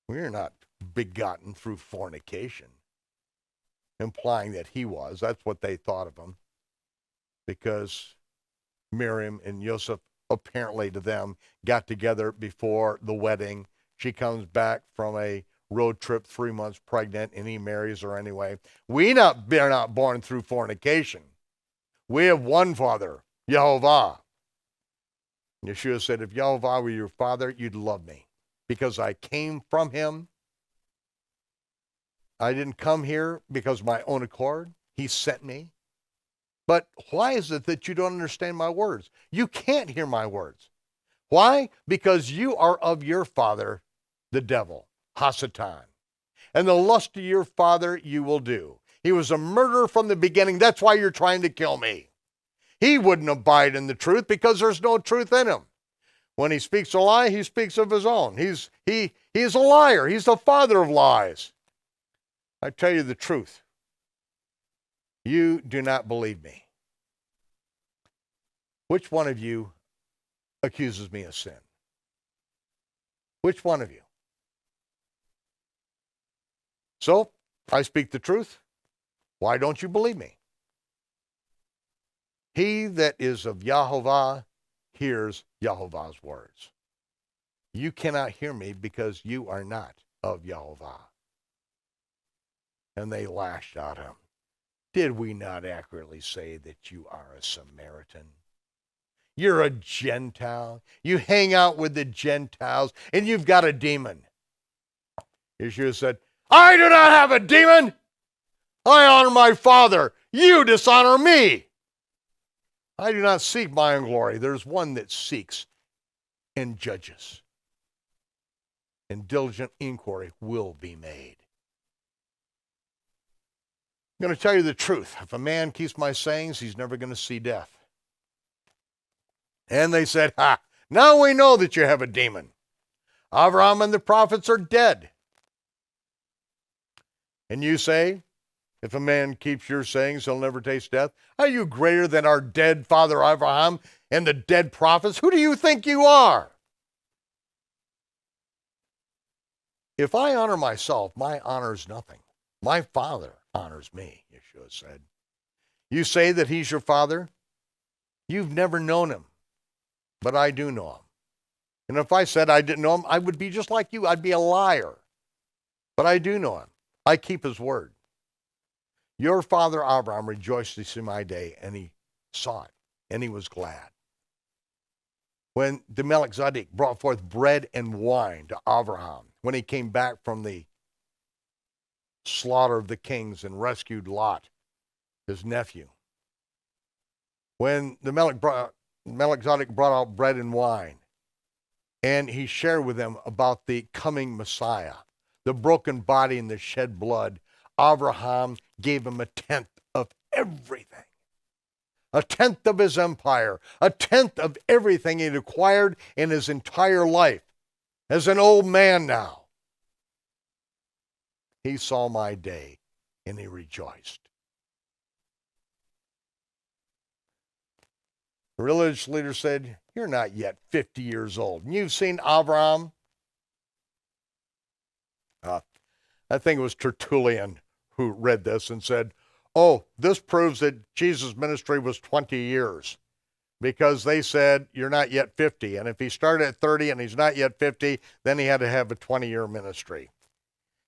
we are not begotten through fornication, implying that he was. That's what they thought of him, because Miriam and Joseph, apparently to them, got together before the wedding. She comes back from a road trip 3 months pregnant, and he marries her anyway. We are not born through fornication. We have one father, Yehovah. Yeshua said, if Yehovah were your father, you'd love me, because I came from him. I didn't come here because of my own accord. He sent me. But why is it that you don't understand my words? You can't hear my words. Why? Because you are of your father, the devil, Hasatan. And the lust of your father you will do. He was a murderer from the beginning. That's why you're trying to kill me. He wouldn't abide in the truth because there's no truth in him. When he speaks a lie, he speaks of his own. He's a liar. He's the father of lies. I tell you the truth. You do not believe me. Which one of you accuses me of sin? Which one of you? So, I speak the truth. Why don't you believe me? He that is of Yahovah hears Yahovah's words. You cannot hear me because you are not of Yahovah. And they lashed at him. Did we not accurately say that you are a Samaritan? You're a Gentile. You hang out with the Gentiles, and you've got a demon. Yeshua said, I do not have a demon. I honor my Father. You dishonor me. I do not seek my own glory. There's one that seeks and judges. And diligent inquiry will be made. I'm going to tell you the truth. If a man keeps my sayings, he's never going to see death. And they said, ha, now we know that you have a demon. Abraham and the prophets are dead. And you say, if a man keeps your sayings, he'll never taste death. Are you greater than our dead father Abraham and the dead prophets? Who do you think you are? If I honor myself, my honor is nothing. My Father honors me, Yeshua said. You say that he's your father? You've never known him, but I do know him. And if I said I didn't know him, I would be just like you. I'd be a liar. But I do know him. I keep his word. Your father Abraham rejoiced to see my day, and he saw it, and he was glad. When the Melchizedek brought forth bread and wine to Abraham, when he came back from the slaughter of the kings and rescued Lot, his nephew. When the Melchizedek brought out bread and wine, and he shared with them about the coming Messiah, the broken body and the shed blood, Abraham gave him a tenth of everything. A tenth of his empire, a tenth of everything he'd acquired in his entire life. As an old man now, he saw my day and he rejoiced. The religious leader said, you're not yet 50 years old, and you've seen Abraham? I think it was Tertullian who read this and said, oh, this proves that Jesus' ministry was 20 years. Because they said, you're not yet 50. And if he started at 30 and he's not yet 50, then he had to have a 20-year ministry.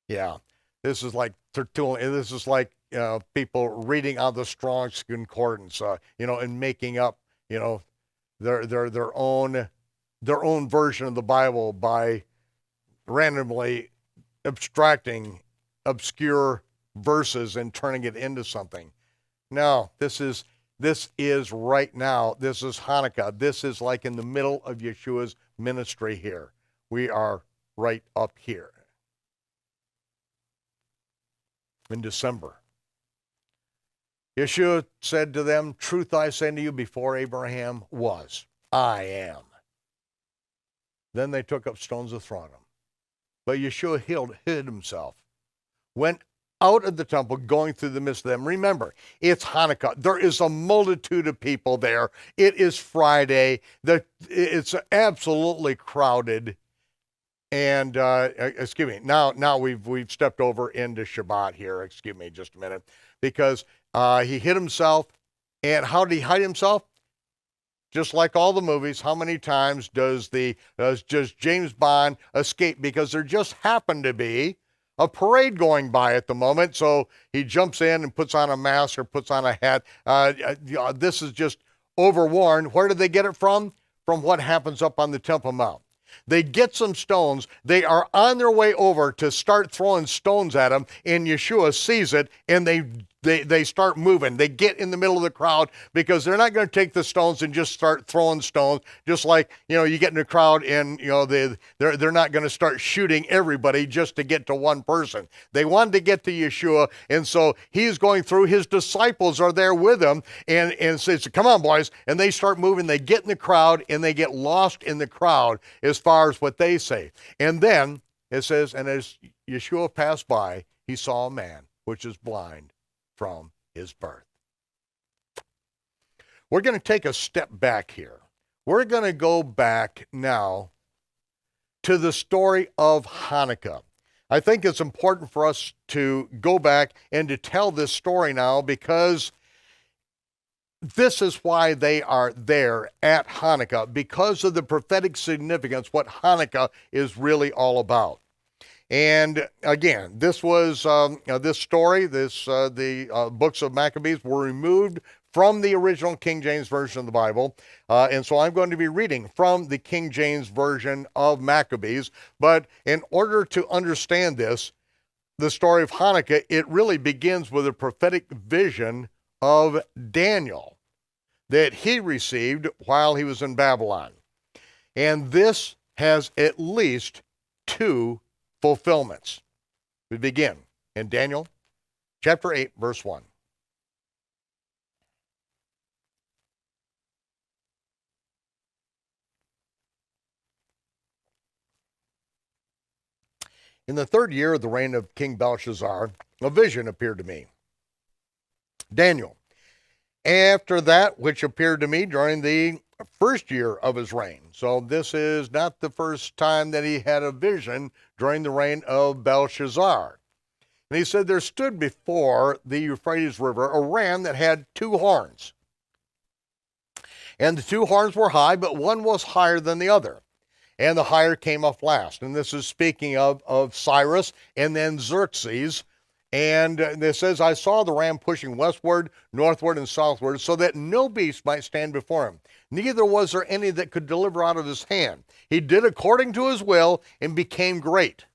Yeah, this is like Tertullian. This is like people reading out the Strong's Concordance, and making up, their own version of the Bible by randomly abstracting obscure verses and turning it into something. No, this is right now. This is Hanukkah. This is like in the middle of Yeshua's ministry here. We are right up here in December. Yeshua said to them, truth I say to you, before Abraham was, I am. Then they took up stones to throw at him. But Yeshua hid himself, went out of the temple, going through the midst of them. Remember, it's Hanukkah. There is a multitude of people there. It is Friday. It's absolutely crowded. And excuse me. Now we've stepped over into Shabbat here. Excuse me, just a minute, because he hid himself. And how did he hide himself? Just like all the movies, how many times does James Bond escape? Because there just happened to be a parade going by at the moment, so he jumps in and puts on a mask or puts on a hat. This is just overworn. Where did they get it from? From what happens up on the Temple Mount. They get some stones. They are on their way over to start throwing stones at him, and Yeshua sees it, and they start moving. They get in the middle of the crowd because they're not going to take the stones and just start throwing stones. Just like, you get in a crowd and, they're not going to start shooting everybody just to get to one person. They wanted to get to Yeshua, and so he's going through. His disciples are there with him and says, come on, boys. And they start moving. They get in the crowd, and they get lost in the crowd as far as what they say. And then it says, and as Yeshua passed by, he saw a man which is blind from his birth. we're going to take a step back here. We're going to go back now to the story of Hanukkah. I think it's important for us to go back and to tell this story now because this is why they are there at Hanukkah, because of the prophetic significance, what Hanukkah is really all about. And again, this was this story, the books of Maccabees were removed from the original King James Version of the Bible. And so I'm going to be reading from the King James Version of Maccabees. But in order to understand this, the story of Hanukkah, it really begins with a prophetic vision of Daniel that he received while he was in Babylon. And this has at least two fulfillments. We begin in Daniel chapter 8, verse 1. In the third year of the reign of King Belshazzar, a vision appeared to me. Daniel, after that which appeared to me during the first year of his reign. So this is not the first time that he had a vision during the reign of Belshazzar. And he said, there stood before the Euphrates River a ram that had two horns. And the two horns were high, but one was higher than the other. And the higher came up last. And this is speaking of Cyrus and then Xerxes. And this says, I saw the ram pushing westward, northward, and southward, so that no beast might stand before him. Neither was there any that could deliver out of his hand. He did according to his will and became great.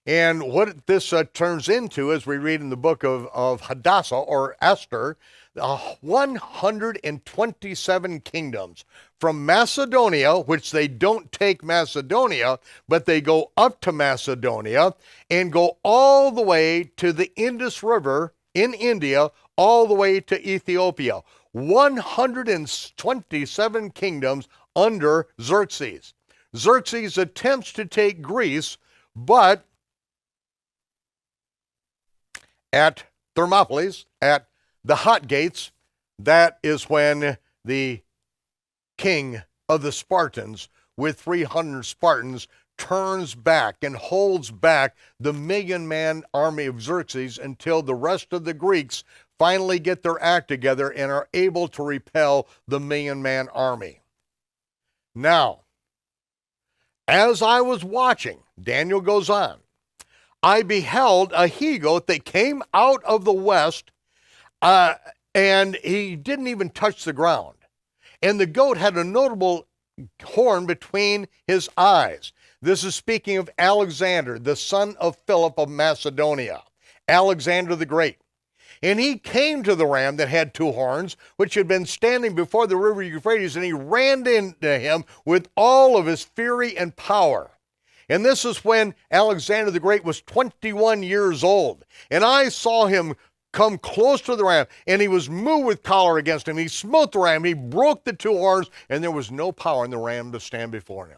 And what this turns into, as we read in the book of Hadassah or Esther, 127 kingdoms. From Macedonia, which they don't take Macedonia, but they go up to Macedonia and go all the way to the Indus River in India, all the way to Ethiopia. 127 kingdoms under Xerxes. Xerxes attempts to take Greece, but at Thermopylae, at the Hot Gates, that is when the king of the Spartans, with 300 Spartans, turns back and holds back the million-man army of Xerxes until the rest of the Greeks finally get their act together and are able to repel the million-man army. Now, as I was watching, Daniel goes on, I beheld a he-goat that came out of the west, and he didn't even touch the ground. And the goat had a notable horn between his eyes. This is speaking of Alexander, the son of Philip of Macedonia, Alexander the Great. And he came to the ram that had two horns, which had been standing before the river Euphrates, and he ran into him with all of his fury and power. And this is when Alexander the Great was 21 years old. And I saw him come close to the ram, and he was moved with choler against him. He smote the ram, he broke the two horns, and there was no power in the ram to stand before him.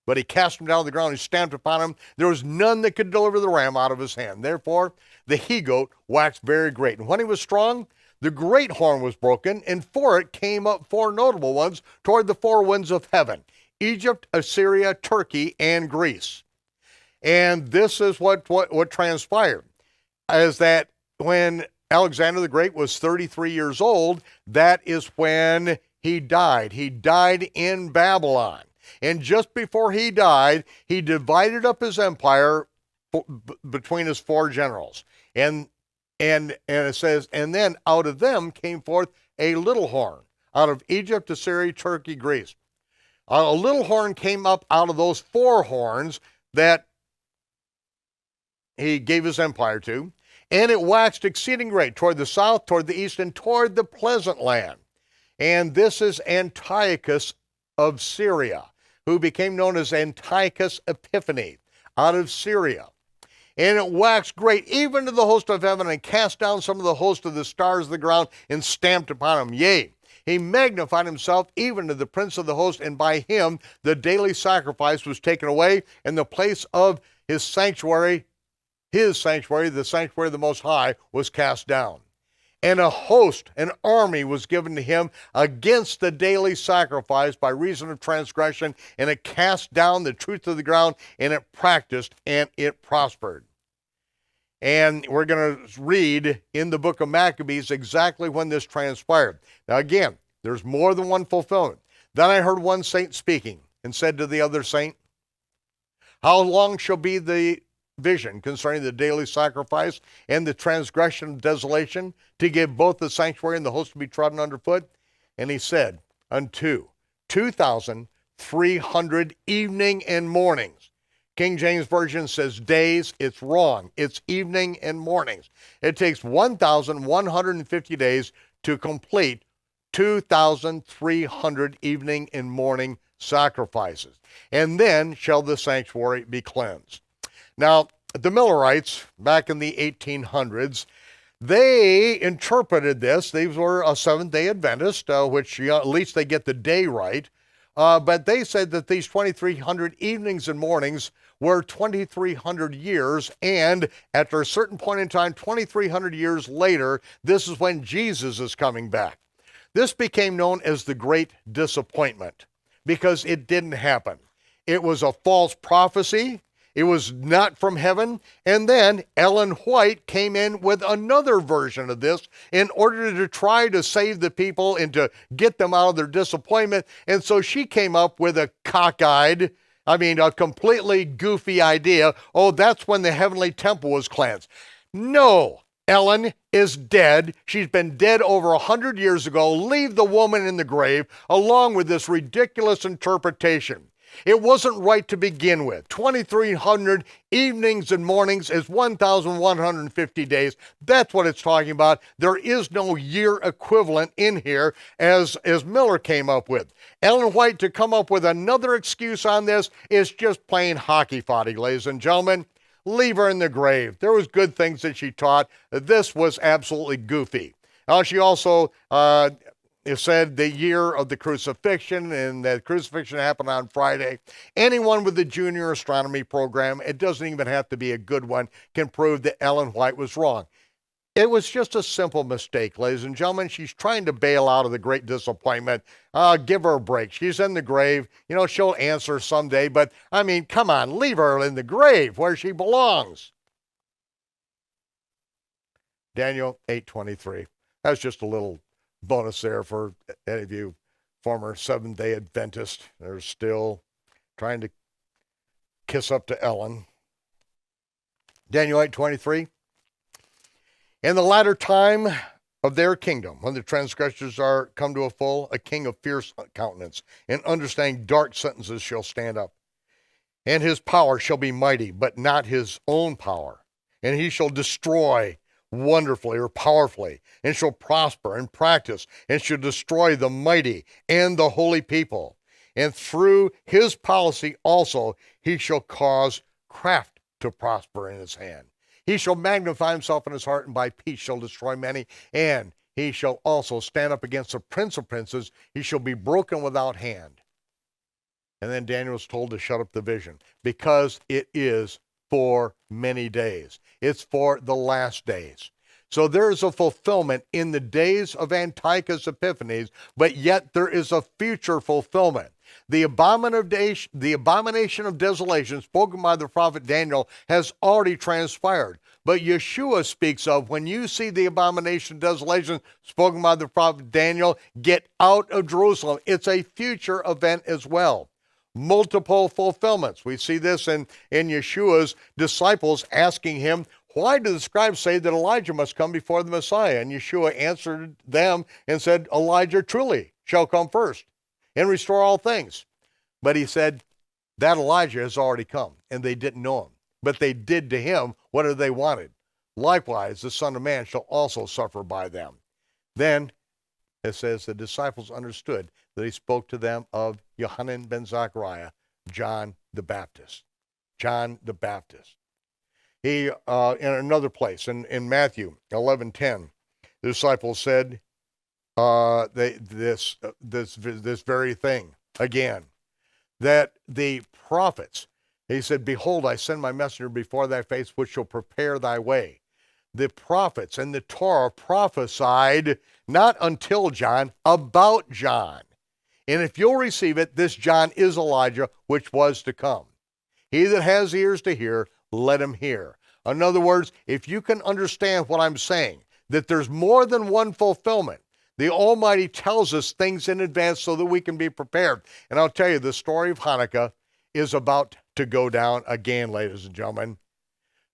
But he cast him down to the ground, he stamped upon him. There was none that could deliver the ram out of his hand. Therefore, the he-goat waxed very great. And when he was strong, the great horn was broken, and for it came up four notable ones toward the four winds of heaven: Egypt, Assyria, Turkey, and Greece. And this is what transpired, is that when Alexander the Great was 33 years old, that is when he died. He died in Babylon. And just before he died, he divided up his empire between his four generals. And it says, and then out of them came forth a little horn, out of Egypt, Assyria, Turkey, Greece. A little horn came up out of those four horns that he gave his empire to. And it waxed exceeding great toward the south, toward the east, and toward the pleasant land. And this is Antiochus of Syria, who became known as Antiochus Epiphanes, out of Syria. And it waxed great even to the host of heaven, and cast down some of the host of the stars of the ground, and stamped upon them. Yea, he magnified himself even to the prince of the host, and by him the daily sacrifice was taken away, and the place of his sanctuary, the sanctuary of the Most High, was cast down. And a host, an army was given to him against the daily sacrifice by reason of transgression, and it cast down the truth to the ground, and it practiced, and it prospered. And we're going to read in the book of Maccabees exactly when this transpired. Now again, there's more than one fulfillment. Then I heard one saint speaking and said to the other saint, how long shall be the vision concerning the daily sacrifice and the transgression of desolation, to give both the sanctuary and the host to be trodden underfoot? And he said, unto 2,300 evening and mornings. King James Version says days. It's wrong. It's evening and mornings. It takes 1,150 days to complete 2,300 evening and morning sacrifices. And then shall the sanctuary be cleansed. Now, the Millerites, back in the 1800s, they interpreted this. These were a Seventh-day Adventist, which at least they get the day right. But they said that these 2,300 evenings and mornings were 2,300 years, and after a certain point in time, 2,300 years later, this is when Jesus is coming back. This became known as the Great Disappointment because it didn't happen. It was a false prophecy. It was not from heaven. And then Ellen White came in with another version of this in order to try to save the people and to get them out of their disappointment. And so she came up with a cockeyed, a completely goofy idea. Oh, that's when the heavenly temple was cleansed. No, Ellen is dead. She's been dead over 100 years ago. Leave the woman in the grave along with this ridiculous interpretation. It wasn't right to begin with. 2,300 evenings and mornings is 1,150 days. That's what it's talking about. There is no year equivalent in here as Miller came up with. Ellen White to come up with another excuse on this is just plain hockey foddy, ladies and gentlemen. Leave her in the grave. There was good things that she taught. This was absolutely goofy. She also it said the year of the crucifixion, and the crucifixion happened on Friday. Anyone with the junior astronomy program, it doesn't even have to be a good one, can prove that Ellen White was wrong. It was just a simple mistake, ladies and gentlemen. She's trying to bail out of the Great Disappointment. Give her a break. She's in the grave. She'll answer someday, but come on, leave her in the grave where she belongs. Daniel 8:23. That's just a little bonus there for any of you former Seventh-day Adventists that are still trying to kiss up to Ellen. Daniel 8:23. In the latter time of their kingdom, when the transgressors are come to a full, a king of fierce countenance and understanding dark sentences shall stand up. And his power shall be mighty, but not his own power. And he shall destroy wonderfully or powerfully, and shall prosper and practice, and shall destroy the mighty and the holy people. And through his policy also he shall cause craft to prosper in his hand. He shall magnify himself in his heart, and by peace shall destroy many. And he shall also stand up against the prince of princes. He shall be broken without hand. And then Daniel was told to shut up the vision, because it is for many days. It's for the last days. So there is a fulfillment in the days of Antiochus Epiphanes, but yet there is a future fulfillment. The abomination of desolation spoken by the prophet Daniel has already transpired. But Yeshua speaks of, when you see the abomination of desolation spoken by the prophet Daniel, get out of Jerusalem. It's a future event as well. Multiple fulfillments. We see this in Yeshua's disciples asking him, why do the scribes say that Elijah must come before the Messiah? And Yeshua answered them and said, Elijah truly shall come first and restore all things. But he said, that Elijah has already come, and they didn't know him. But they did to him whatever they wanted. Likewise, the Son of Man shall also suffer by them. Then, it says, the disciples understood that he spoke to them of Yohanan ben Zechariah, John the Baptist. John the Baptist. He, in another place, in Matthew 11:10, the disciples said this very thing again, that the prophets, he said, behold, I send my messenger before thy face, which shall prepare thy way. the prophets and the Torah prophesied not until John, about John. And if you'll receive it, this John is Elijah, which was to come. He that has ears to hear, let him hear. In other words, if you can understand what I'm saying, that there's more than one fulfillment, the Almighty tells us things in advance so that we can be prepared. And I'll tell you, the story of Hanukkah is about to go down again, ladies and gentlemen.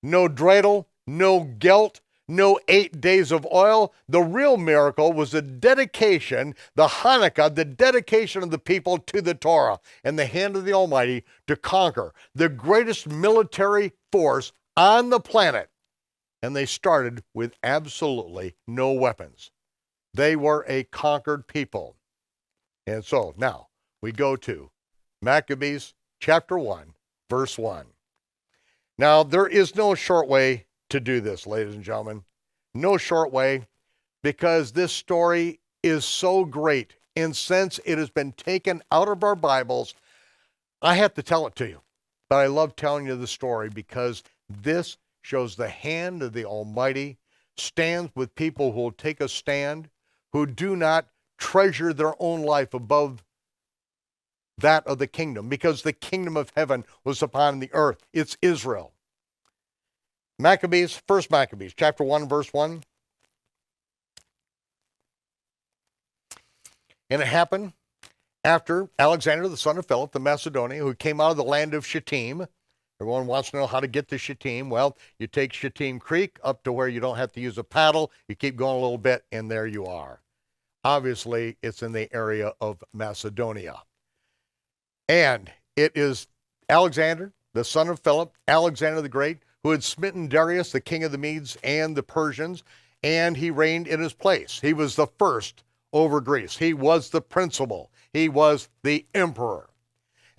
No dreidel, no gelt, no 8 days of oil. The real miracle was the dedication, the Hanukkah, the dedication of the people to the Torah and the hand of the Almighty to conquer the greatest military force on the planet. And they started with absolutely no weapons. They were a conquered people. And so now we go to Maccabees chapter 1, verse 1. Now, there is no short way to do this, ladies and gentlemen. No short way, because this story is so great. And since it has been taken out of our Bibles, I have to tell it to you. But I love telling you the story because this shows the hand of the Almighty, stands with people who will take a stand, who do not treasure their own life above that of the kingdom, because the kingdom of heaven was upon the earth. It's Israel. Maccabees, first Maccabees, chapter 1, verse 1. And it happened after Alexander, the son of Philip, the Macedonian, who came out of the land of Shittim. Everyone wants to know how to get to Shittim. Well, you take Shittim Creek up to where you don't have to use a paddle. You keep going a little bit, and there you are. Obviously, it's in the area of Macedonia. And it is Alexander, the son of Philip, Alexander the Great, who had smitten Darius, the king of the Medes and the Persians, and he reigned in his place. He was the first over Greece. He was the principal. He was the emperor.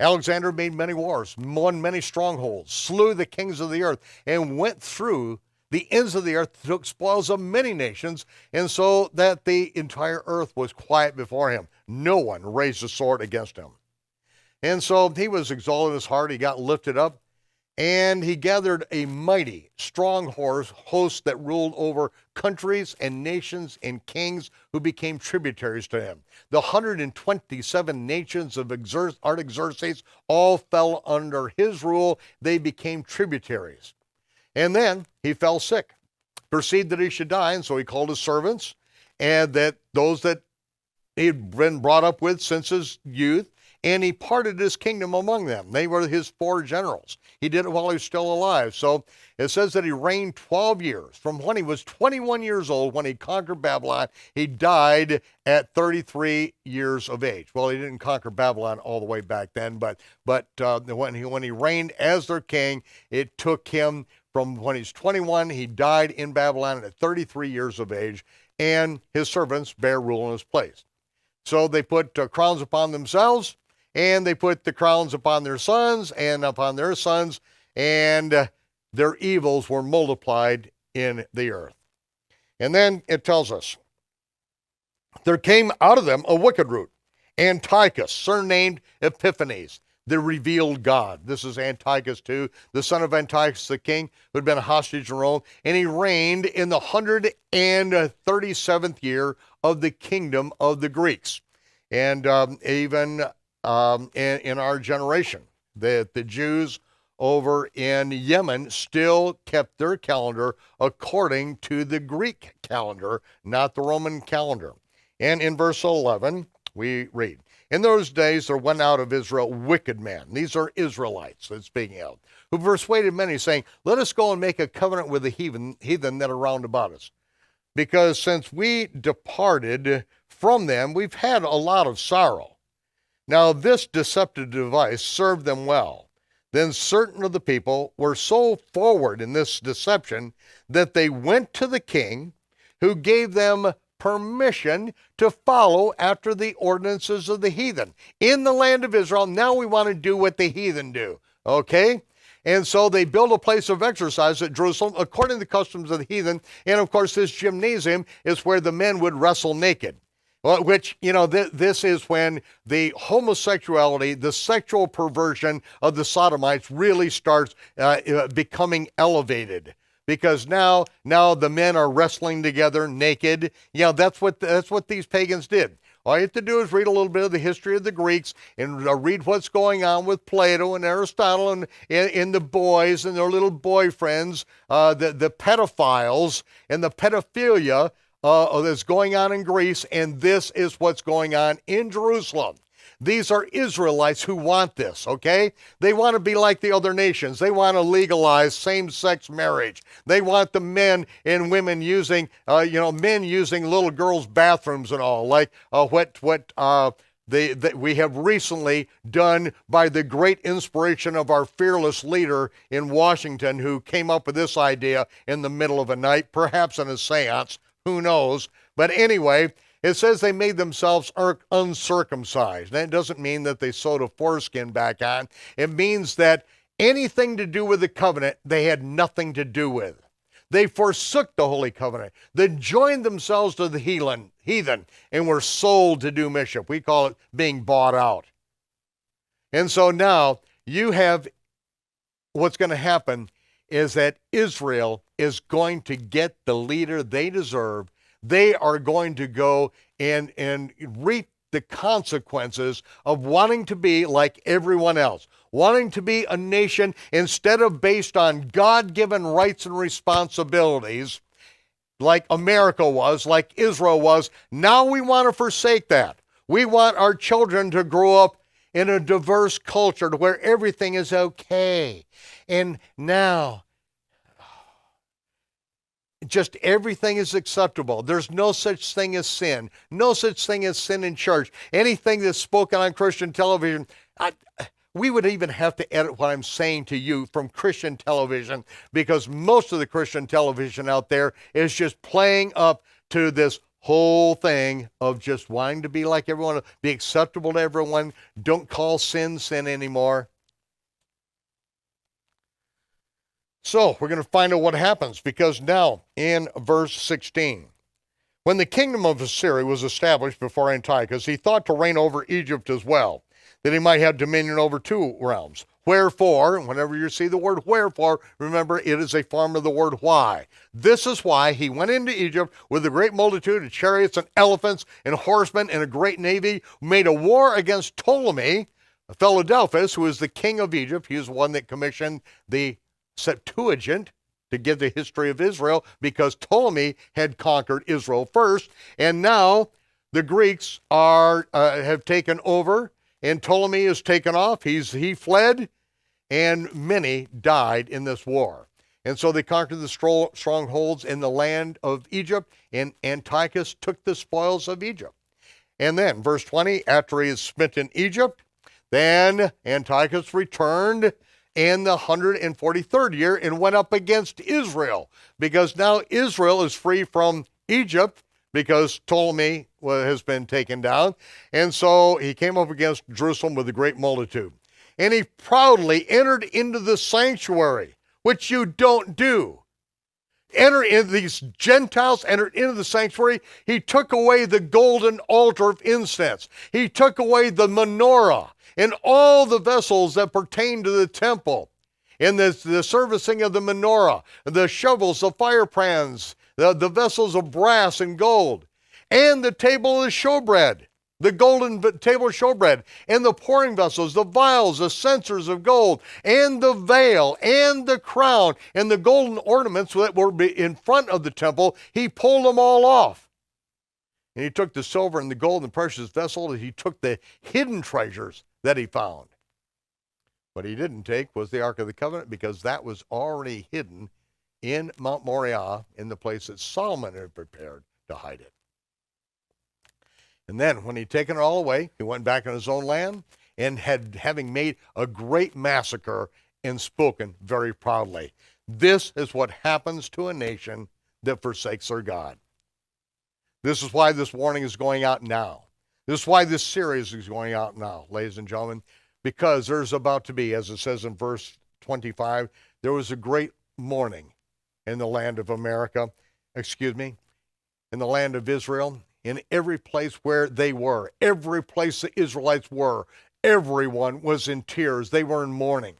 Alexander made many wars, won many strongholds, slew the kings of the earth, and went through the ends of the earth, took spoils of many nations, and so that the entire earth was quiet before him. No one raised a sword against him. And so he was exalted in his heart, he got lifted up, and he gathered a mighty, strong host that ruled over countries and nations and kings who became tributaries to him. The 127 nations of Artaxerxes all fell under his rule. They became tributaries. And then he fell sick, perceived that he should die, and so he called his servants, and that those that he had been brought up with since his youth, and he parted his kingdom among them. They were his 4 generals. He did it while he was still alive. So it says that he reigned 12 years. From when he was 21 years old, when he conquered Babylon, he died at 33 years of age. Well, he didn't conquer Babylon all the way back then, but when he reigned as their king, it took him from when he's 21, he died in Babylon at 33 years of age, and his servants bear rule in his place. So they put crowns upon themselves, and they put the crowns upon their sons and upon their sons, and their evils were multiplied in the earth. And then it tells us, there came out of them a wicked root, Antiochus, surnamed Epiphanes, the revealed God. This is Antiochus too, the son of Antiochus the king, who had been a hostage in Rome, and he reigned in the 137th year of the kingdom of the Greeks. And even in our generation, the Jews over in Yemen still kept their calendar according to the Greek calendar, not the Roman calendar. And in verse 11, we read, in those days there went out of Israel wicked men. These are Israelites that's speaking of, who persuaded many, saying, let us go and make a covenant with the heathen that are round about us. Because since we departed from them, we've had a lot of sorrow. Now this deceptive device served them well. Then certain of the people were so forward in this deception that they went to the king, who gave them permission to follow after the ordinances of the heathen. In the land of Israel, now we want to do what the heathen do, okay? And so they built a place of exercise at Jerusalem according to the customs of the heathen. And of course, this gymnasium is where the men would wrestle naked. Well, which, this is when the homosexuality, the sexual perversion of the Sodomites really starts becoming elevated. because now the men are wrestling together naked. Yeah, that's what these pagans did. All you have to do is read a little bit of the history of the Greeks and read what's going on with Plato and Aristotle and in the boys and their little boyfriends, the pedophiles and the pedophilia that's going on in Greece, and this is what's going on in Jerusalem. These are Israelites who want this, okay? They want to be like the other nations. They want to legalize same-sex marriage. They want the men and women using, men using little girls' bathrooms and all, like what we have recently done by the great inspiration of our fearless leader in Washington, who came up with this idea in the middle of a night, perhaps in a seance, who knows? But anyway, it says they made themselves uncircumcised. That doesn't mean that they sewed a foreskin back on. It means that anything to do with the covenant, they had nothing to do with. They forsook the Holy Covenant. They joined themselves to the heathen and were sold to do mischief. We call it being bought out. And so now you have what's going to happen is that Israel is going to get the leader they deserve. They are going to go and reap the consequences of wanting to be like everyone else, wanting to be a nation instead of based on God-given rights and responsibilities like America was, like Israel was. Now we want to forsake that. We want our children to grow up in a diverse culture to where everything is okay. And now just everything is acceptable. There's no such thing as sin. No such thing as sin in church. Anything that's spoken on Christian television, we would even have to edit what I'm saying to you from Christian television, because most of the Christian television out there is just playing up to this whole thing of just wanting to be like everyone, be acceptable to everyone. Don't call sin anymore. So we're going to find out what happens, because now in verse 16, when the kingdom of Assyria was established before Antiochus, he thought to reign over Egypt as well, that he might have dominion over two realms. Wherefore, whenever you see the word wherefore, remember it is a form of the word why. This is why he went into Egypt with a great multitude of chariots and elephants and horsemen and a great navy, made a war against Ptolemy, Philadelphus, who is the king of Egypt. He is the one that commissioned the Septuagint to give the history of Israel, because Ptolemy had conquered Israel first, and now the Greeks have taken over, and Ptolemy is taken off. He fled, and many died in this war. And so they conquered the strongholds in the land of Egypt, and Antiochus took the spoils of Egypt. And then, verse 20, after he had smitten Egypt, then Antiochus returned in the 143rd year and went up against Israel, because now Israel is free from Egypt because Ptolemy has been taken down. And so he came up against Jerusalem with a great multitude. And he proudly entered into the sanctuary, which you don't do. These Gentiles entered into the sanctuary. He took away the golden altar of incense. He took away the menorah and all the vessels that pertain to the temple, in the servicing of the menorah, the shovels, the firepans, the vessels of brass and gold, and the table of showbread, the golden table of showbread, and the pouring vessels, the vials, the censers of gold, and the veil, and the crown, and the golden ornaments that were in front of the temple. He pulled them all off. And he took the silver and the gold and precious vessels, and he took the hidden treasures that he found. What he didn't take was the Ark of the Covenant, because that was already hidden in Mount Moriah, in the place that Solomon had prepared to hide it. And then when he'd taken it all away, he went back in his own land, and having made a great massacre and spoken very proudly. This is what happens to a nation that forsakes their God. This is why this warning is going out now. This is why this series is going out now, ladies and gentlemen, because there's about to be, as it says in verse 25, there was a great mourning in the land of America, in the land of Israel, in every place where they were, every place the Israelites were, everyone was in tears. They were in mourning.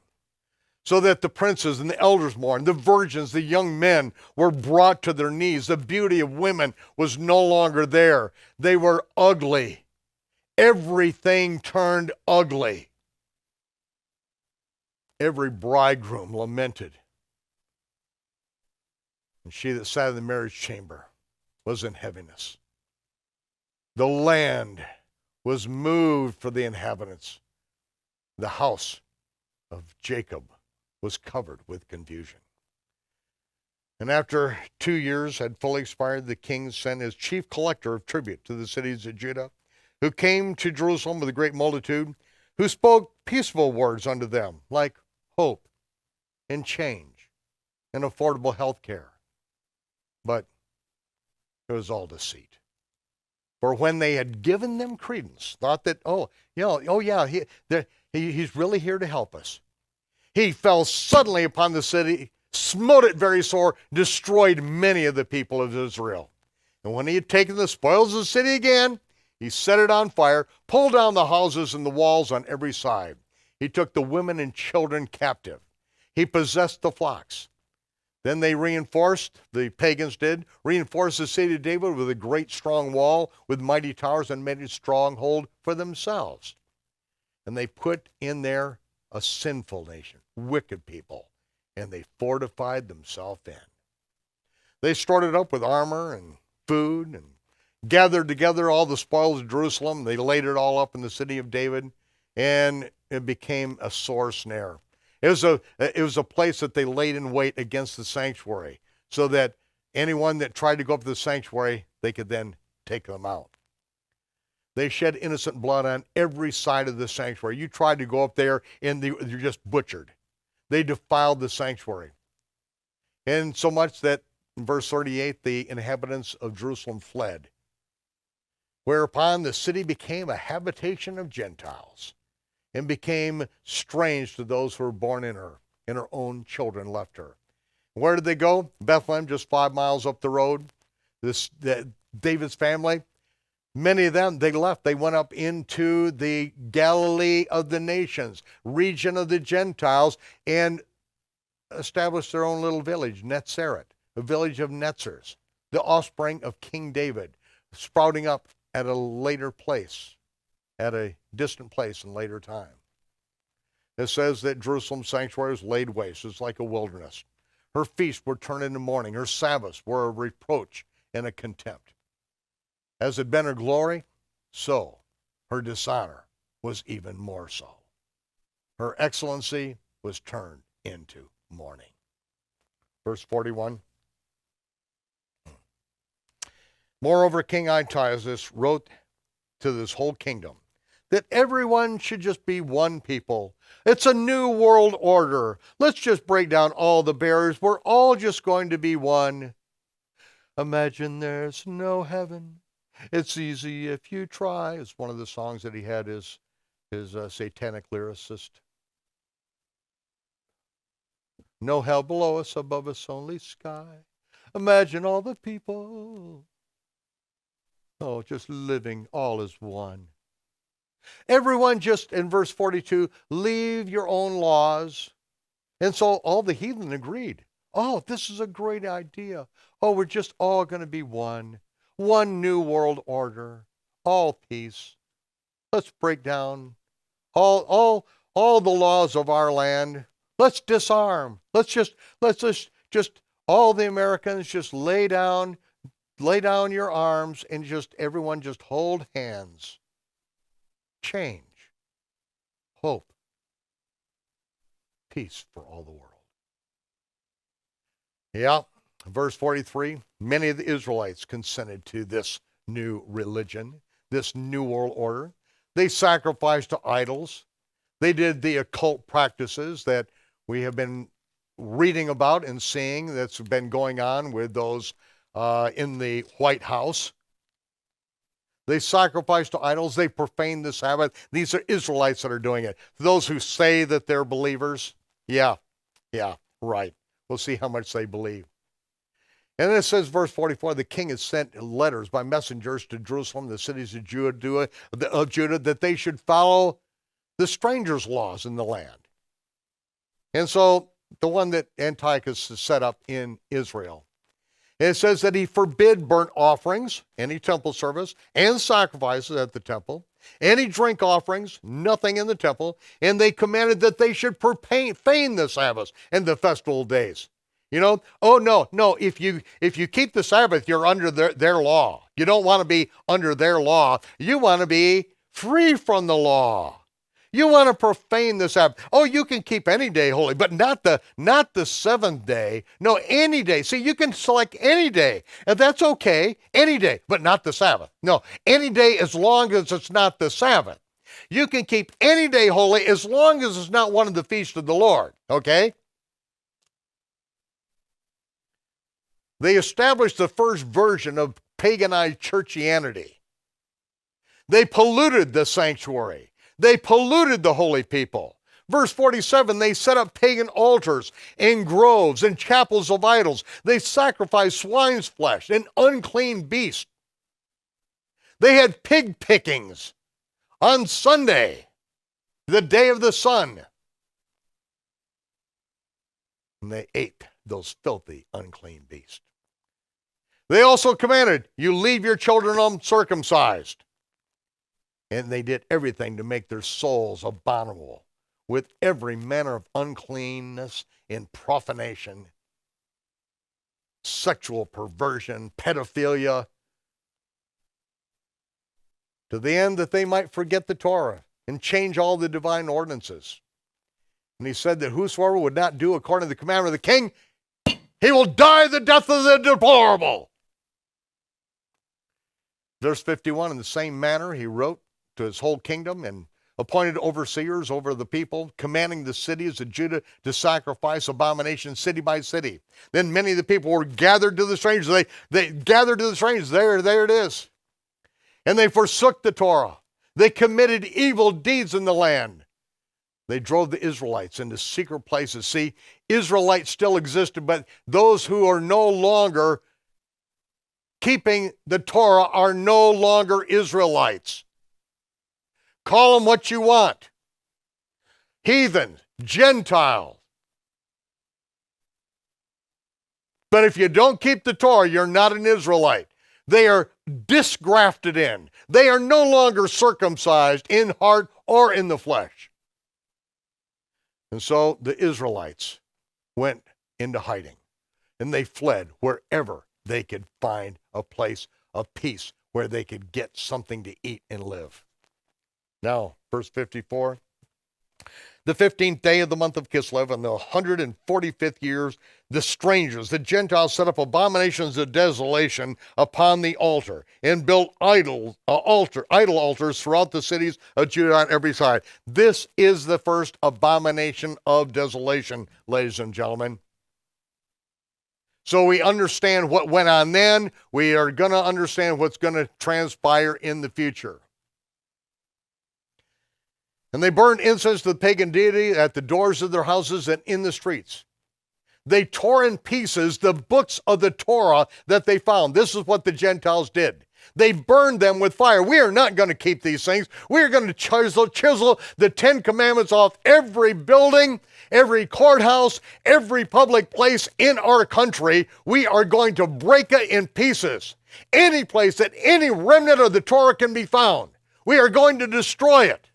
so that the princes and the elders mourned, the virgins, the young men were brought to their knees. The beauty of women was no longer there. They were ugly. Everything turned ugly. Every bridegroom lamented. And she that sat in the marriage chamber was in heaviness. The land was moved for the inhabitants. The house of Jacob was covered with confusion. And after 2 years had fully expired, the king sent his chief collector of tribute to the cities of Judah, who came to Jerusalem with a great multitude, who spoke peaceful words unto them, like hope and change and affordable health care. But it was all deceit. For when they had given them credence, thought that, he's really here to help us, he fell suddenly upon the city, smote it very sore, destroyed many of the people of Israel. And when he had taken the spoils of the city again, he set it on fire, pulled down the houses and the walls on every side. He took the women and children captive. He possessed the flocks. Then they the pagans did, reinforced the city of David with a great strong wall with mighty towers and made a stronghold for themselves. And they put in there a sinful nation, wicked people, and they fortified themselves in. They stored it up with armor and food and gathered together all the spoils of Jerusalem. They laid it all up in the city of David, and it became a sore snare. It was a place that they laid in wait against the sanctuary, so that anyone that tried to go up to the sanctuary, they could then take them out. They shed innocent blood on every side of the sanctuary. You tried to go up there, and you're just butchered. They defiled the sanctuary. And so much that in verse 38, the inhabitants of Jerusalem fled, whereupon the city became a habitation of Gentiles and became strange to those who were born in her, and her own children left her. Where did they go? Bethlehem, just 5 miles up the road. David's family, many of them, they left. They went up into the Galilee of the nations, region of the Gentiles, and established their own little village, Netzaret, a village of Netzers, the offspring of King David, sprouting up at a later place, at a distant place in later time. It says that Jerusalem's sanctuary was laid waste. It's like a wilderness. Her feasts were turned into mourning. Her Sabbaths were a reproach and a contempt. As had been her glory, so her dishonor was even more so. Her excellency was turned into mourning. Verse 41. Moreover, King Antiochus wrote to this whole kingdom that everyone should just be one people. It's a new world order. Let's just break down all the barriers. We're all just going to be one. Imagine there's no heaven. It's easy if you try. It's one of the songs that he had his satanic lyricist. No hell below us, above us only sky. Imagine all the people. Oh, just living all as one. Everyone just, in verse 42, leave your own laws. And so all the heathen agreed. Oh, this is a great idea. Oh, we're just all going to be one. One new world order. All peace. Let's break down all the laws of our land. Let's disarm. Let's just all the Americans just lay down your arms and just everyone just hold hands. Change, hope, peace for all the world. Yeah, verse 43, many of the Israelites consented to this new religion, this new world order. They sacrificed to idols. They did the occult practices that we have been reading about and seeing that's been going on with those in the White House. They sacrifice to idols. They profane the Sabbath. These are Israelites that are doing it. Those who say that they're believers, yeah, right. We'll see how much they believe. And then it says, verse 44, the king has sent letters by messengers to Jerusalem, the cities of Judah, that they should follow the strangers' laws in the land. And so the one that Antiochus set up in Israel. It says that he forbid burnt offerings, any temple service, and sacrifices at the temple, any drink offerings, nothing in the temple, and they commanded that they should profane the Sabbaths and the festival days. You know, oh no, if you keep the Sabbath, you're under their law. You don't want to be under their law. You want to be free from the law. You want to profane the Sabbath. Oh, you can keep any day holy, but not the seventh day. No, any day. See, you can select any day, and that's okay, any day, but not the Sabbath. No, any day as long as it's not the Sabbath. You can keep any day holy as long as it's not one of the feasts of the Lord, okay? They established the first version of paganized churchianity. They polluted the sanctuary. They polluted the holy people. Verse 47, they set up pagan altars and groves and chapels of idols. They sacrificed swine's flesh and unclean beasts. They had pig pickings on Sunday, the day of the sun. And they ate those filthy, unclean beasts. They also commanded, you leave your children uncircumcised. And they did everything to make their souls abominable with every manner of uncleanness and profanation, sexual perversion, pedophilia, to the end that they might forget the Torah and change all the divine ordinances. And he said that whosoever would not do according to the commandment of the king, he will die the death of the deplorable. Verse 51, in the same manner he wrote to his whole kingdom and appointed overseers over the people, commanding the cities of Judah to sacrifice abominations city by city. Then many of the people were gathered to the strangers. They gathered to the strangers. There it is. And they forsook the Torah. They committed evil deeds in the land. They drove the Israelites into secret places. See, Israelites still existed, but those who are no longer keeping the Torah are no longer Israelites. Call them what you want. Heathen, Gentile. But if you don't keep the Torah, you're not an Israelite. They are disgrafted in. They are no longer circumcised in heart or in the flesh. And so the Israelites went into hiding, and they fled wherever they could find a place of peace where they could get something to eat and live. Now, verse 54, the 15th day of the month of Kislev, in the 145th year, the strangers, the Gentiles, set up abominations of desolation upon the altar and built idol altars throughout the cities of Judah on every side. This is the first abomination of desolation, ladies and gentlemen. So we understand what went on then. We are going to understand what's going to transpire in the future. And they burned incense to the pagan deity at the doors of their houses and in the streets. They tore in pieces the books of the Torah that they found. This is what the Gentiles did. They burned them with fire. We are not going to keep these things. We are going to chisel the 10 Commandments off every building, every courthouse, every public place in our country. We are going to break it in pieces. Any place that any remnant of the Torah can be found, we are going to destroy it.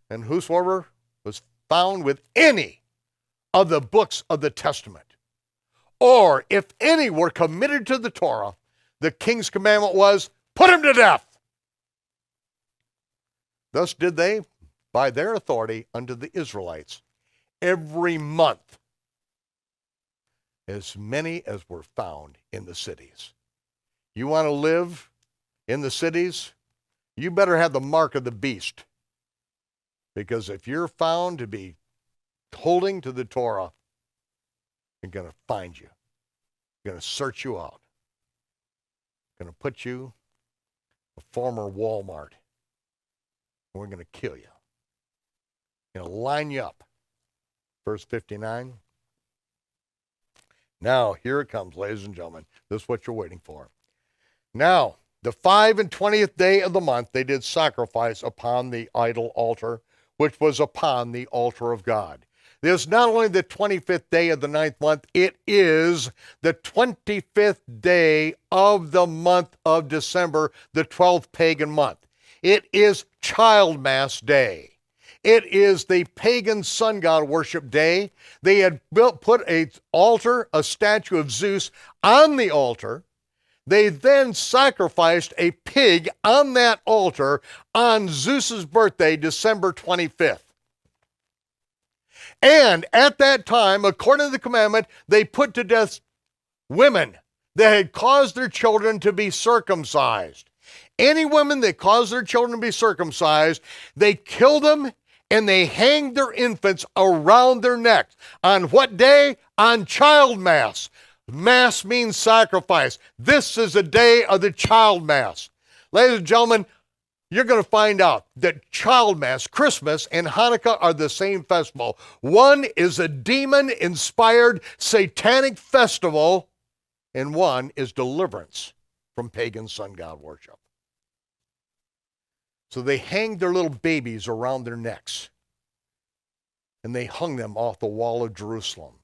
And whosoever was found with any of the books of the Testament, or if any were committed to the Torah, the king's commandment was, put him to death. Thus did they, by their authority unto the Israelites, every month, as many as were found in the cities. You want to live in the cities? You better have the mark of the beast. Because if you're found to be holding to the Torah, they're going to find you. They're going to search you out. They're going to put you a former Walmart. And we're going to kill you. Going to line you up. Verse 59. Now, here it comes, ladies and gentlemen. This is what you're waiting for. Now, the 25th day of the month, they did sacrifice upon the idol altar, which was upon the altar of God. This is not only the 25th day of the 9th month, it is the 25th day of the month of December, the 12th pagan month. It is Child Mass Day. It is the pagan sun god worship day. They had put an altar, a statue of Zeus, on the altar. They then sacrificed a pig on that altar on Zeus's birthday, December 25th. And at that time, according to the commandment, they put to death women that had caused their children to be circumcised. Any women that caused their children to be circumcised, they killed them and they hanged their infants around their necks. On what day? On Child Mass. Mass means sacrifice. This is the day of the Child Mass. Ladies and gentlemen, you're going to find out that Child Mass, Christmas, and Hanukkah are the same festival. One is a demon-inspired satanic festival, and one is deliverance from pagan sun god worship. So they hanged their little babies around their necks, and they hung them off the wall of Jerusalem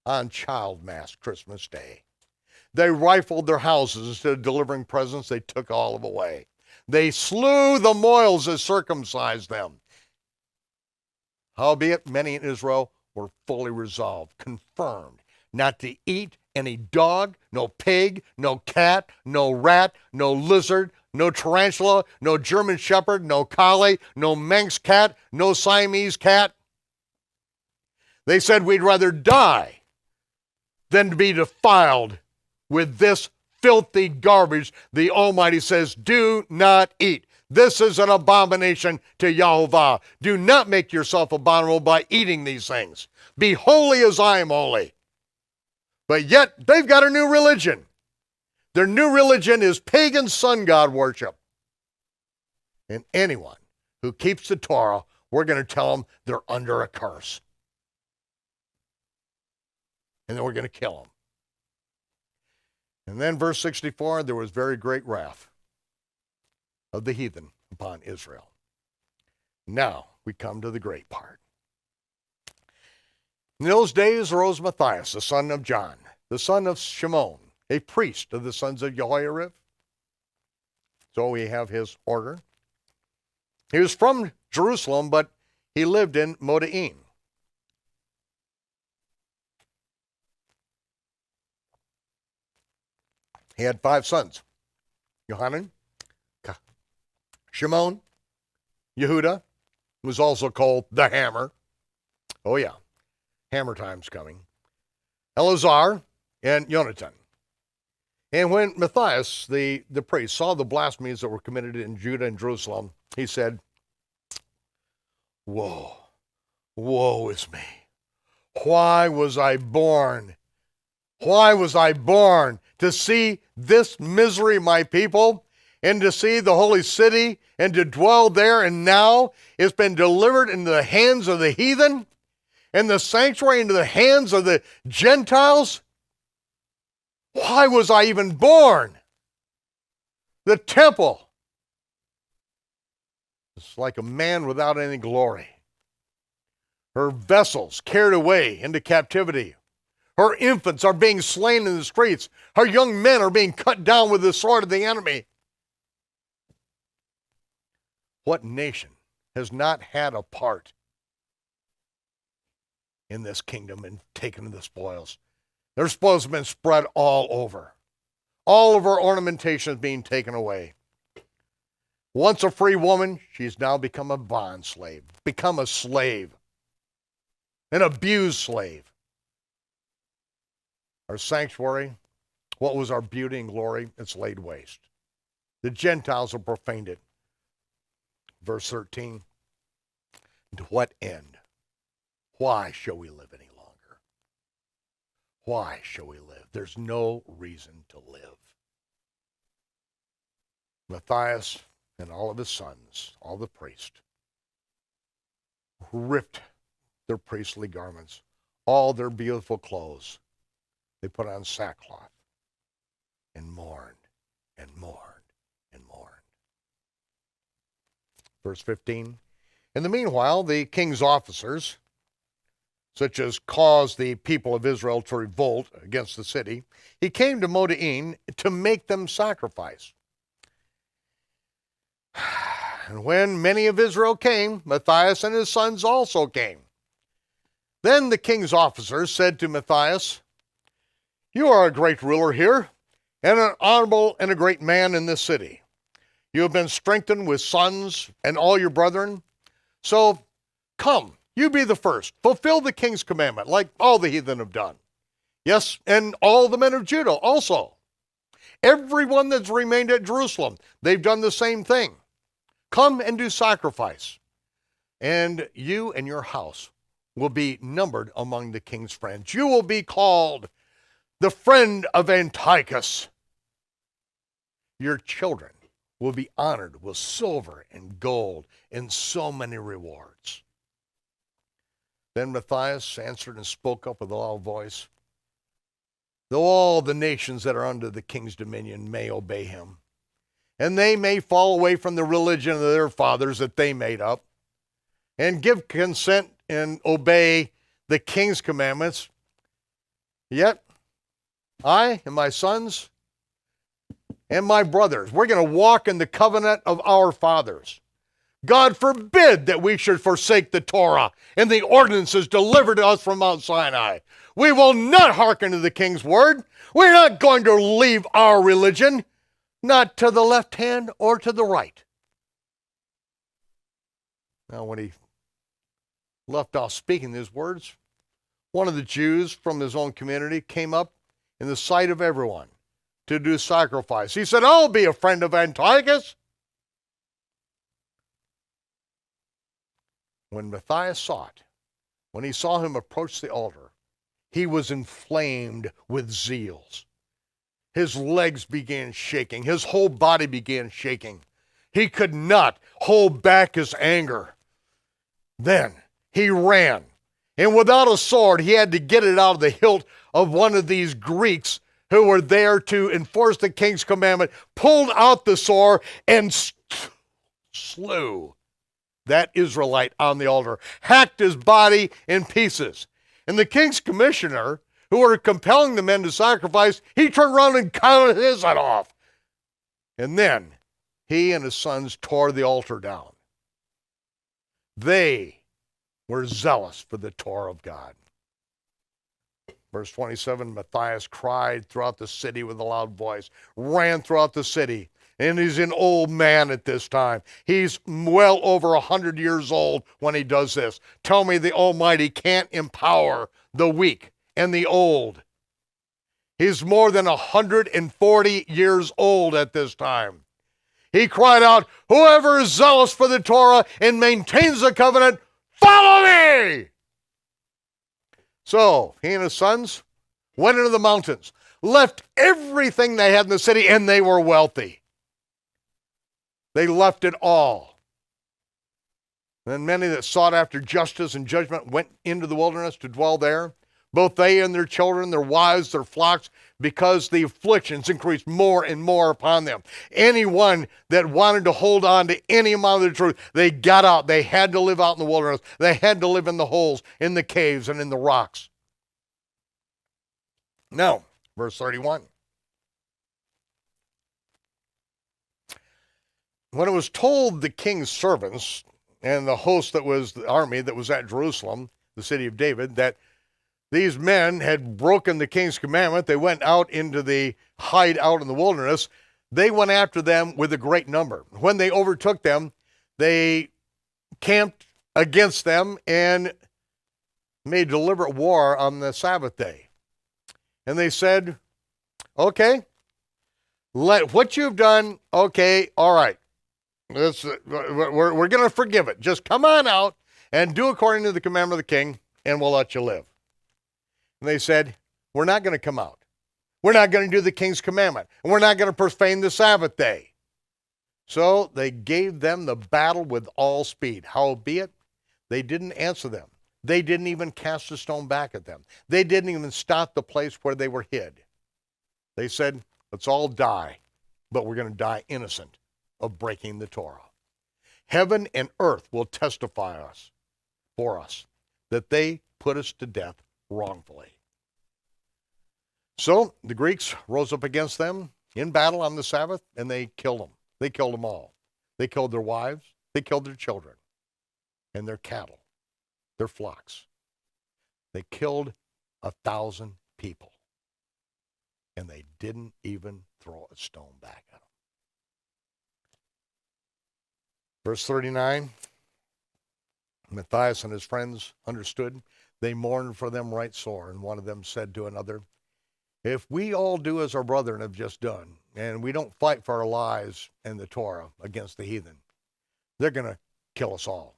on Child Mass, Christmas Day. They rifled their houses. Instead of delivering presents, they took all of them away. They slew the mohels that circumcised them. Howbeit, many in Israel were fully resolved, confirmed, not to eat any dog, no pig, no cat, no rat, no lizard, no tarantula, no German shepherd, no collie, no Manx cat, no Siamese cat. They said we'd rather die than to be defiled with this filthy garbage. The Almighty says, do not eat. This is an abomination to Yahovah. Do not make yourself abominable by eating these things. Be holy as I am holy. But yet, they've got a new religion. Their new religion is pagan sun god worship. And anyone who keeps the Torah, we're going to tell them they're under a curse. And then we're going to kill them. And then verse 64, there was very great wrath of the heathen upon Israel. Now we come to the great part. In those days arose Matthias, the son of John, the son of Shimon, a priest of the sons of Jehoiarib. So we have his order. He was from Jerusalem, but he lived in Modain. He had 5 sons: Yohanan, Shimon, Yehuda, who was also called the Hammer. Oh yeah, hammer time's coming. Eleazar and Jonathan. And when Matthias, the priest, saw the blasphemies that were committed in Judah and Jerusalem, he said, woe is me. Why was I born? Why was I born to see this misery, my people, and to see the holy city and to dwell there, and now it's been delivered into the hands of the heathen and the sanctuary into the hands of the Gentiles? Why was I even born? The temple is like a man without any glory. Her vessels carried away into captivity. Her infants are being slain in the streets. Her young men are being cut down with the sword of the enemy. What nation has not had a part in this kingdom and taken the spoils? Their spoils have been spread all over. All of her ornamentation is being taken away. Once a free woman, she's now become a bond slave, become a slave, an abused slave. Our sanctuary, what was our beauty and glory? It's laid waste. The Gentiles have profaned it. Verse 13, to what end? Why shall we live any longer? Why shall we live? There's no reason to live. Matthias and all of his sons, all the priests, ripped their priestly garments, all their beautiful clothes. They put on sackcloth and mourned and mourned and mourned. Verse 15, In the meanwhile, the king's officers, such as caused the people of Israel to revolt against the city, he came to Modi'in to make them sacrifice. And when many of Israel came, Matthias and his sons also came. Then the king's officers said to Matthias, "You are a great ruler here, and an honorable and a great man in this city. You have been strengthened with sons and all your brethren. So come, you be the first. Fulfill the king's commandment, like all the heathen have done. Yes, and all the men of Judah also. Everyone that's remained at Jerusalem, they've done the same thing. Come and do sacrifice, and you and your house will be numbered among the king's friends. You will be called the friend of Antiochus. Your children will be honored with silver and gold and so many rewards." Then Matthias answered and spoke up with a loud voice, "Though all the nations that are under the king's dominion may obey him, and they may fall away from the religion of their fathers that they made up, and give consent and obey the king's commandments, yet I and my sons and my brothers, we're going to walk in the covenant of our fathers. God forbid that we should forsake the Torah and the ordinances delivered to us from Mount Sinai. We will not hearken to the king's word. We're not going to leave our religion, not to the left hand or to the right." Now, when he left off speaking these words, one of the Jews from his own community came up in the sight of everyone to do sacrifice. He said, "I'll be a friend of Antiochus." When Matthias saw it, when he saw him approach the altar, he was inflamed with zeal. His legs began shaking. His whole body began shaking. He could not hold back his anger. Then he ran, and without a sword, he had to get it out of the hilt of one of these Greeks who were there to enforce the king's commandment, pulled out the sword and slew that Israelite on the altar, hacked his body in pieces. And the king's commissioner, who were compelling the men to sacrifice, he turned around and cut his head off. And then he and his sons tore the altar down. They were zealous for the Torah of God. Verse 27, Matthias cried throughout the city with a loud voice, ran throughout the city. And he's an old man at this time. He's well over 100 years old when he does this. Tell me the Almighty can't empower the weak and the old. He's more than 140 years old at this time. He cried out, "Whoever is zealous for the Torah and maintains the covenant, follow me!" So he and his sons went into the mountains, left everything they had in the city, and they were wealthy. They left it all. Then many that sought after justice and judgment went into the wilderness to dwell there, both they and their children, their wives, their flocks, because the afflictions increased more and more upon them. Anyone that wanted to hold on to any amount of the truth, they got out. They had to live out in the wilderness. They had to live in the holes, in the caves, and in the rocks. Now, verse 31. When it was told the king's servants and the host that was the army that was at Jerusalem, the city of David, that these men had broken the king's commandment, they went out into the hideout in the wilderness, they went after them with a great number. When they overtook them, they camped against them and made deliberate war on the Sabbath day. And they said, "Okay, what you've done, okay, all right. We're going to forgive it. Just come on out and do according to the commandment of the king, and we'll let you live." And they said, "We're not going to come out. We're not going to do the king's commandment. And we're not going to profane the Sabbath day." So they gave them the battle with all speed. Howbeit, they didn't answer them. They didn't even cast a stone back at them. They didn't even stop the place where they were hid. They said, "Let's all die, but we're going to die innocent of breaking the Torah." Heaven and earth will testify for us that they put us to death wrongfully. So the Greeks rose up against them in battle on the Sabbath, and they killed them. They killed them all. They killed their wives. They killed their children and their cattle, their flocks. They killed 1,000 people, and they didn't even throw a stone back at them. Verse 39, Matthias and his friends understood. They mourned for them right sore, and one of them said to another, if we all do as our brethren have just done, and we don't fight for our lives and the Torah against the heathen, they're going to kill us all.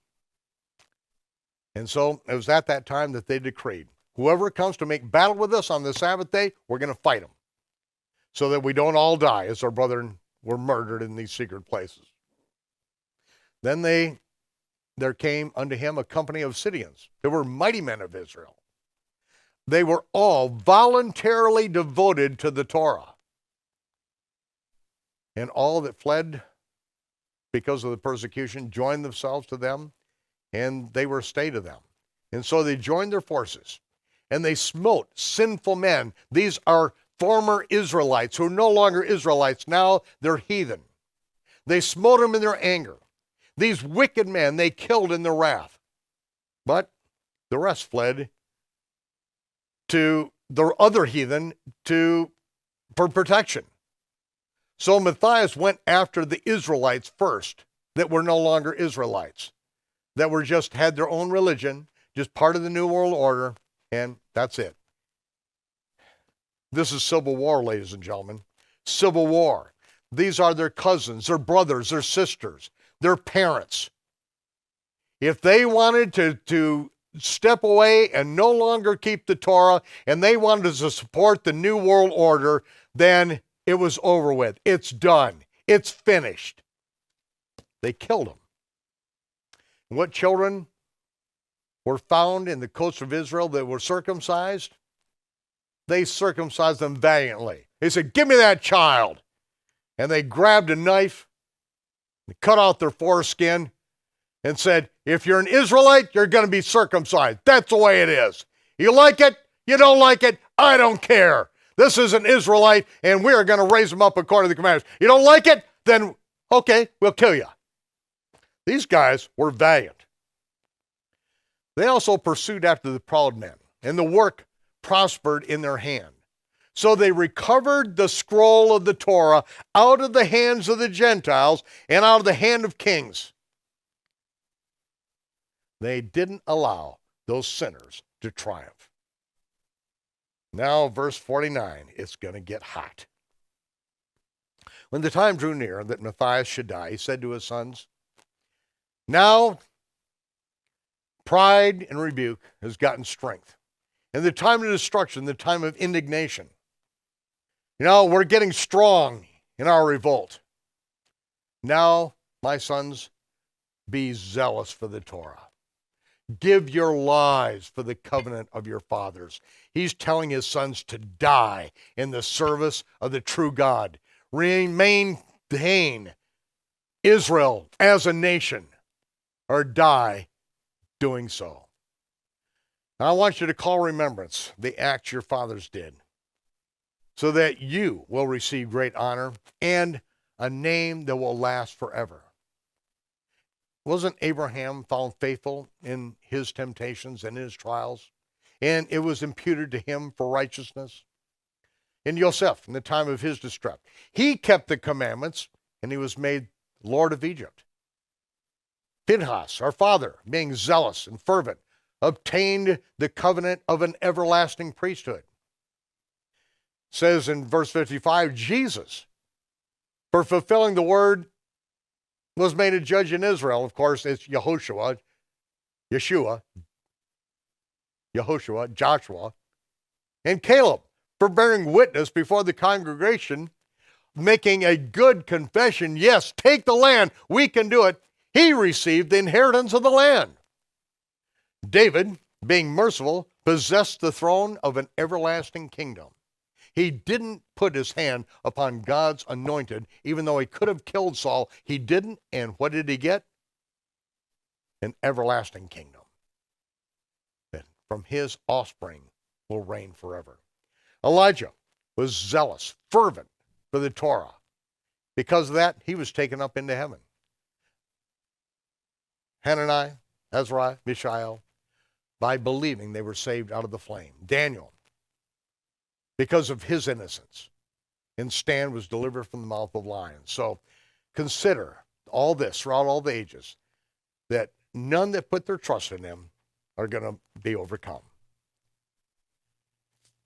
And so it was at that time that they decreed, whoever comes to make battle with us on the Sabbath day, we're going to fight him, so that we don't all die as our brethren were murdered in these secret places. Then there came unto him a company of Syrians. They were mighty men of Israel. They were all voluntarily devoted to the Torah. And all that fled because of the persecution joined themselves to them, and they were a stay to them. And so they joined their forces, and they smote sinful men. These are former Israelites who are no longer Israelites. Now they're heathen. They smote them in their anger. These wicked men they killed in their wrath. But the rest fled to their other heathen for protection. So Matthias went after the Israelites first that were no longer Israelites, that were just had their own religion, just part of the New World Order, and that's it. This is civil war, ladies and gentlemen. Civil war. These are their cousins, their brothers, their sisters, their parents. If they wanted to step away and no longer keep the Torah, and they wanted to support the New World Order, then it was over with. It's done. It's finished. They killed them. What children were found in the coast of Israel that were circumcised? They circumcised them valiantly. They said, give me that child. And they grabbed a knife, and cut out their foreskin, and said, if you're an Israelite, you're going to be circumcised. That's the way it is. You like it? You don't like it? I don't care. This is an Israelite, and we are going to raise him up according to the commandments. You don't like it? Then, okay, we'll kill you. These guys were valiant. They also pursued after the proud men, and the work prospered in their hand. So they recovered the scroll of the Torah out of the hands of the Gentiles and out of the hand of kings. They didn't allow those sinners to triumph. Now, verse 49, it's going to get hot. When the time drew near that Matthias should die, he said to his sons, now pride and rebuke has gotten strength. And the time of destruction, the time of indignation. We're getting strong in our revolt. Now, my sons, be zealous for the Torah. Give your lives for the covenant of your fathers. He's telling his sons to die in the service of the true God. Maintain Israel as a nation, or die doing so. Now, I want you to call remembrance the acts your fathers did, so that you will receive great honor and a name that will last forever. Wasn't Abraham found faithful in his temptations and his trials? And it was imputed to him for righteousness. And Joseph, in the time of his distress, he kept the commandments, and he was made Lord of Egypt. Phinehas, our father, being zealous and fervent, obtained the covenant of an everlasting priesthood. Says in verse 55, Jesus, for fulfilling the word, was made a judge in Israel. Of course, it's Joshua, Joshua, and Caleb, for bearing witness before the congregation, making a good confession. Yes, take the land. We can do it. He received the inheritance of the land. David, being merciful, possessed the throne of an everlasting kingdom. He didn't put his hand upon God's anointed, even though he could have killed Saul. He didn't, and what did he get? an everlasting kingdom that from his offspring will reign forever. Elijah was zealous, fervent for the Torah. Because of that, he was taken up into heaven. Hananiah, Azariah, Mishael, by believing they were saved out of the flame. Daniel, because of his innocence, and Stan was delivered from the mouth of lions. So consider all this throughout all the ages, that none that put their trust in him are going to be overcome.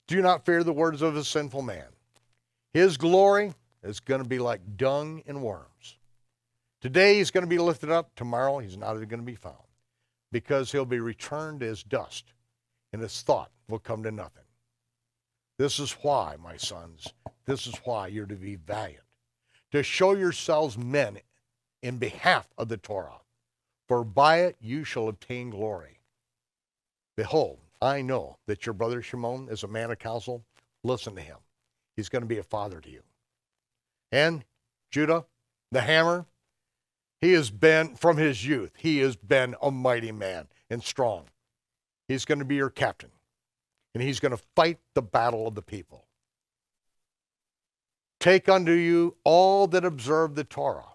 Do not fear the words of a sinful man. His glory is going to be like dung and worms. Today he's going to be lifted up. Tomorrow he's not going to be found, because he'll be returned as dust, and his thought will come to nothing. This is why, my sons, this is why you're to be valiant, to show yourselves men in behalf of the Torah, for by it you shall obtain glory. Behold, I know that your brother Shimon is a man of counsel. Listen to him. He's going to be a father to you. And Judah, the hammer, he has been, from his youth, he has been a mighty man and strong. He's going to be your captain, and he's going to fight the battle of the people. Take unto you all that observe the Torah,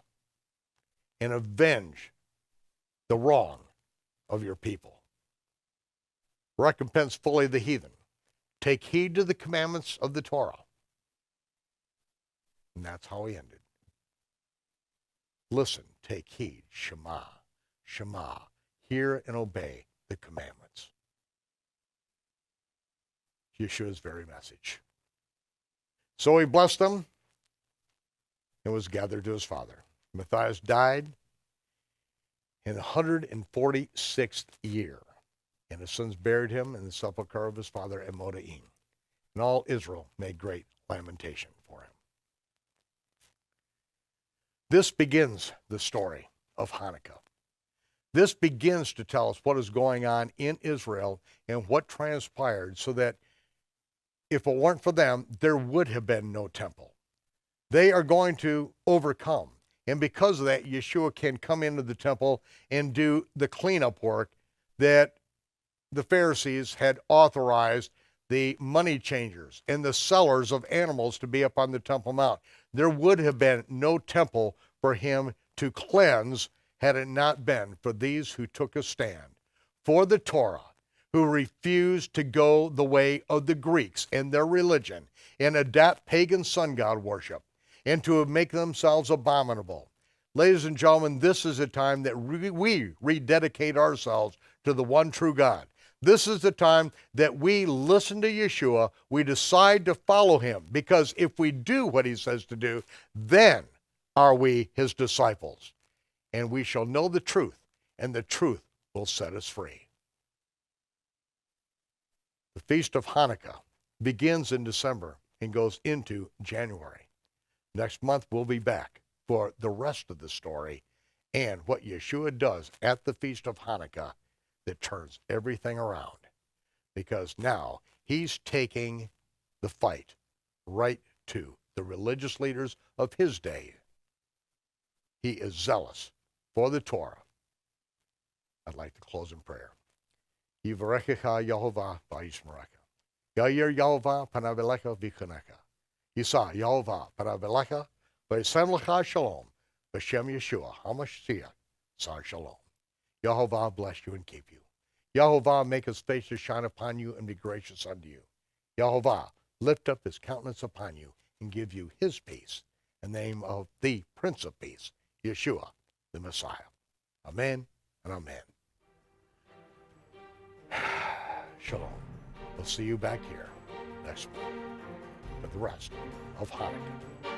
and avenge the wrong of your people. Recompense fully the heathen. Take heed to the commandments of the Torah. And that's how he ended. Listen, take heed, Shema, Shema, hear and obey the commandments. Yeshua's very message. So he blessed them and was gathered to his father. Matthias died in the 146th year, and his sons buried him in the sepulchre of his father at Modaim. And all Israel made great lamentation for him. This begins the story of Hanukkah. This begins to tell us what is going on in Israel and what transpired, so that if it weren't for them, there would have been no temple. They are going to overcome. And because of that, Yeshua can come into the temple and do the cleanup work that the Pharisees had authorized the money changers and the sellers of animals to be up on the Temple Mount. There would have been no temple for him to cleanse had it not been for these who took a stand for the Torah, who refused to go the way of the Greeks and their religion and adapt pagan sun god worship and to make themselves abominable. Ladies and gentlemen, this is a time that we rededicate ourselves to the one true God. This is the time that we listen to Yeshua, we decide to follow him, because if we do what he says to do, then are we his disciples. And we shall know the truth, and the truth will set us free. The Feast of Hanukkah begins in December and goes into January. Next month we'll be back for the rest of the story and what Yeshua does at the Feast of Hanukkah that turns everything around. Because now he's taking the fight right to the religious leaders of his day. He is zealous for the Torah. I'd like to close in prayer. Yivarechecha Yehovah v'yishmerecha. Ya'ir Yehovah panav elecha v'chunecha. Yisa Yehovah panav elecha v'yisem lecha shalom. B'shem Yeshua HaMashiach Sar Shalom. Yehovah bless you and keep you. Yehovah make his face to shine upon you and be gracious unto you. Yehovah lift up his countenance upon you and give you his peace. In the name of the Prince of Peace, Yeshua, the Messiah. Amen and amen. Shalom. We'll see you back here next month for the rest of Hanukkah.